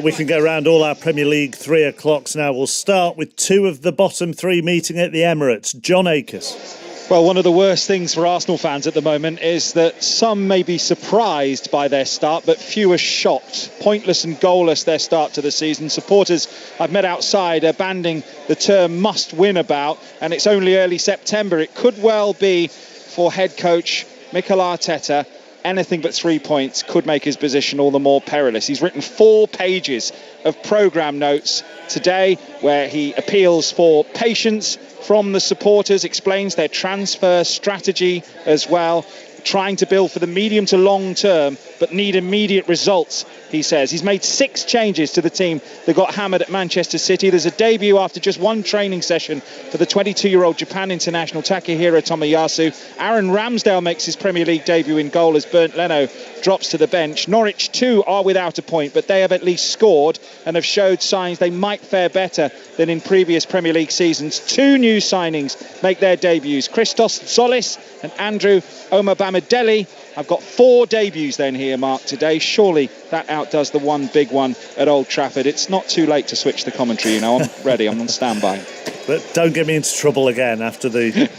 Speaker 2: We can go around all our Premier League 3 o'clocks now. We'll start with 2 of the bottom 3 meeting at the Emirates. John Akers.
Speaker 15: Well, one of the worst things for Arsenal fans at the moment is that some may be surprised by their start, but few are shocked. Pointless and goalless their start to the season. Supporters I've met outside are banding the term must win about, and it's only early September. It could well be for head coach Mikel Arteta. Anything but 3 points could make his position all the more perilous. He's written 4 pages of programme notes today where he appeals for patience from the supporters, explains their transfer strategy as well, trying to build for the medium to long term but need immediate results, he says. He's made 6 changes to the team that got hammered at Manchester City. There's a debut after just 1 training session for the 22-year-old Japan international Takehiro Tomiyasu. Aaron Ramsdale makes his Premier League debut in goal as Bernd Leno drops to the bench. Norwich too are without a point, but they have at least scored and have showed signs they might fare better than in previous Premier League seasons. 2 new signings make their debuts. Christos Zolis and Andrew Omabamidele. I've got 4 debuts then here, Mark, today. Surely that outdoes the one big one at Old Trafford. It's not too late to switch the commentary, you know. I'm ready. I'm on standby.
Speaker 2: But don't get me into trouble again after the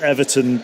Speaker 2: Everton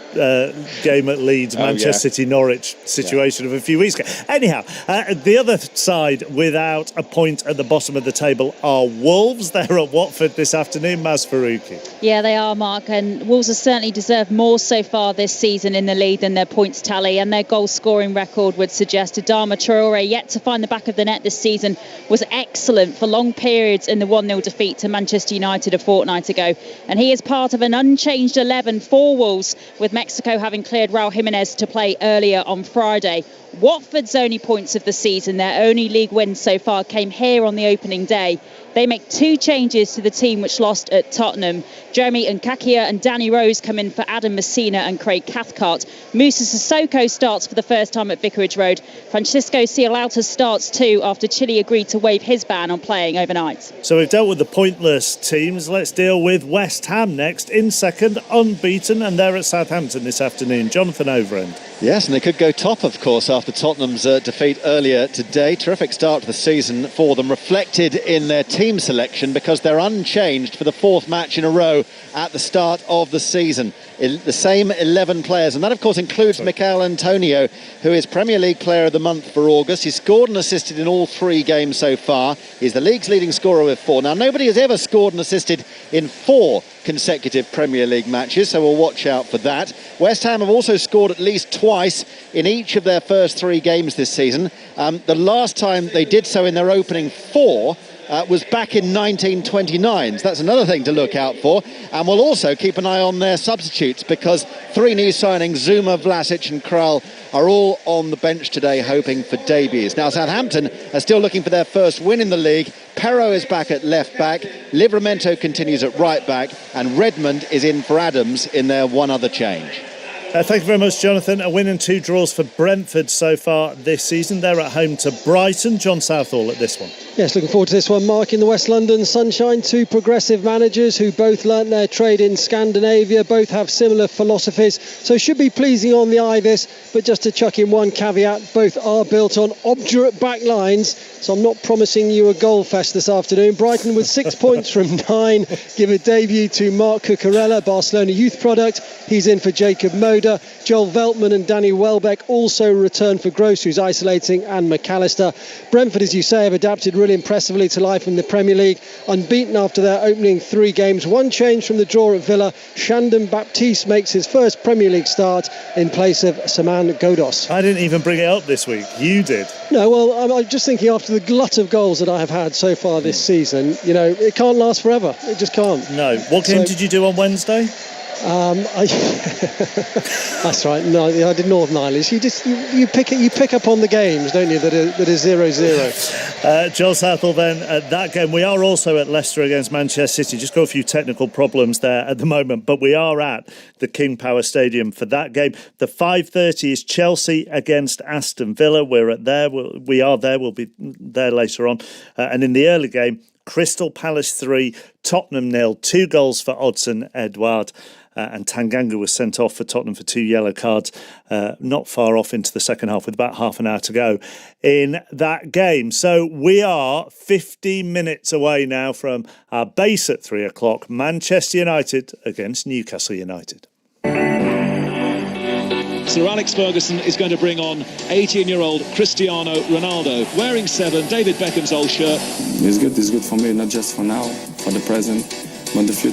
Speaker 2: game at Leeds, Manchester City, Norwich situation of a few weeks ago. Anyhow, the other side without a point at the bottom of the table are Wolves. They're at Watford this afternoon. Maz Faruqi.
Speaker 18: Yeah, they are, Mark, and Wolves have certainly deserved more so far this season in the league than their points tally, and their goal scoring record would suggest. Adama Traore, yet to find the back of the net this season, was excellent for long periods in the 1-0 defeat to Manchester United a fortnight ago. And he is part of an unchanged 11 for Wolves, with Mexico having cleared Raul Jimenez to play earlier on Friday. Watford's only points of the season, their only league win so far, came here on the opening day. They make 2 changes to the team which lost at Tottenham. Jeremy Nkakia and Danny Rose come in for Adam Messina and Craig Cathcart. Musa Sissoko starts for the first time at Vicarage Road. Francisco Cialauta starts too after Chile agreed to waive his ban on playing overnight.
Speaker 2: So we've dealt with the pointless teams. Let's deal with West Ham next, in second, unbeaten, and they're at Southampton this afternoon. Jonathan Overend.
Speaker 19: Yes, and they could go top, of course, after
Speaker 13: after Tottenham's defeat earlier today. Terrific start to the season for them, reflected in their team selection because they're unchanged for the fourth match in a row at the start of the season. The same 11 players, and that of course includes Miguel Antonio, who is Premier League Player of the Month for August. He's scored and assisted in all 3 games so far. He's the league's leading scorer with 4. Now, nobody has ever scored and assisted in 4 consecutive Premier League matches, so we'll watch out for that. West Ham have also scored at least twice in each of their first 3 games this season. The last time they did so in their opening 4 was back in 1929, so that's another thing to look out for. And we'll also keep an eye on their substitutes, because 3 new signings, Zuma, Vlasic and Král, are all on the bench today hoping for debuts. Now, Southampton are still looking for their first win in the league. Perraud is back at left back, Livramento continues at right back, and Redmond is in for Adams in their one other change.
Speaker 2: Thank you very much, Jonathan. A win and 2 draws for Brentford so far this season. They're at home to Brighton. John Southall at this one.
Speaker 4: Yes, looking forward to this one, Mark. In the West London sunshine, 2 progressive managers who both learnt their trade in Scandinavia, both have similar philosophies, so should be pleasing on the eye this. But just to chuck in one caveat, both are built on obdurate back lines, so I'm not promising you a goal fest this afternoon. Brighton with 6 points from 9 give a debut to Marc Cucurella, Barcelona youth product. He's in for Jacob Moder. Joel Veltman and Danny Welbeck also return for Gross, who's isolating, and McAllister. Brentford, as you say, have adapted really impressively to life in the Premier League, unbeaten after their opening 3 games. 1 change from the draw at Villa. Shandon Baptiste makes his first Premier League start in place of Saman Ghoddos.
Speaker 2: I didn't even bring it up this week. You did.
Speaker 4: No, well, I'm just thinking after the glut of goals that I have had so far this season, you know, it can't last forever. It just can't.
Speaker 2: No. What game did you do on Wednesday?
Speaker 4: That's right. No, I did Northern Ireland. You pick up on the games, don't you? That are 0-0.
Speaker 2: Joel Southall then at that game. We are also at Leicester against Manchester City. Just got a few technical problems there at the moment, but we are at the King Power Stadium for that game. The 5:30 is Chelsea against Aston Villa. We are there. We'll be there later on. And in the early game, Crystal Palace 3, Tottenham 0. 2 goals for Odsonne Edouard. And Tanganga was sent off for Tottenham for 2 yellow cards, not far off into the second half with about half an hour to go in that game. So we are 15 minutes away now from our base at 3 o'clock, Manchester United against Newcastle United.
Speaker 7: Sir Alex Ferguson is going to bring on 18-year-old Cristiano Ronaldo, wearing 7, David Beckham's old shirt.
Speaker 9: It's good for me, not just for now, for the present, but the future.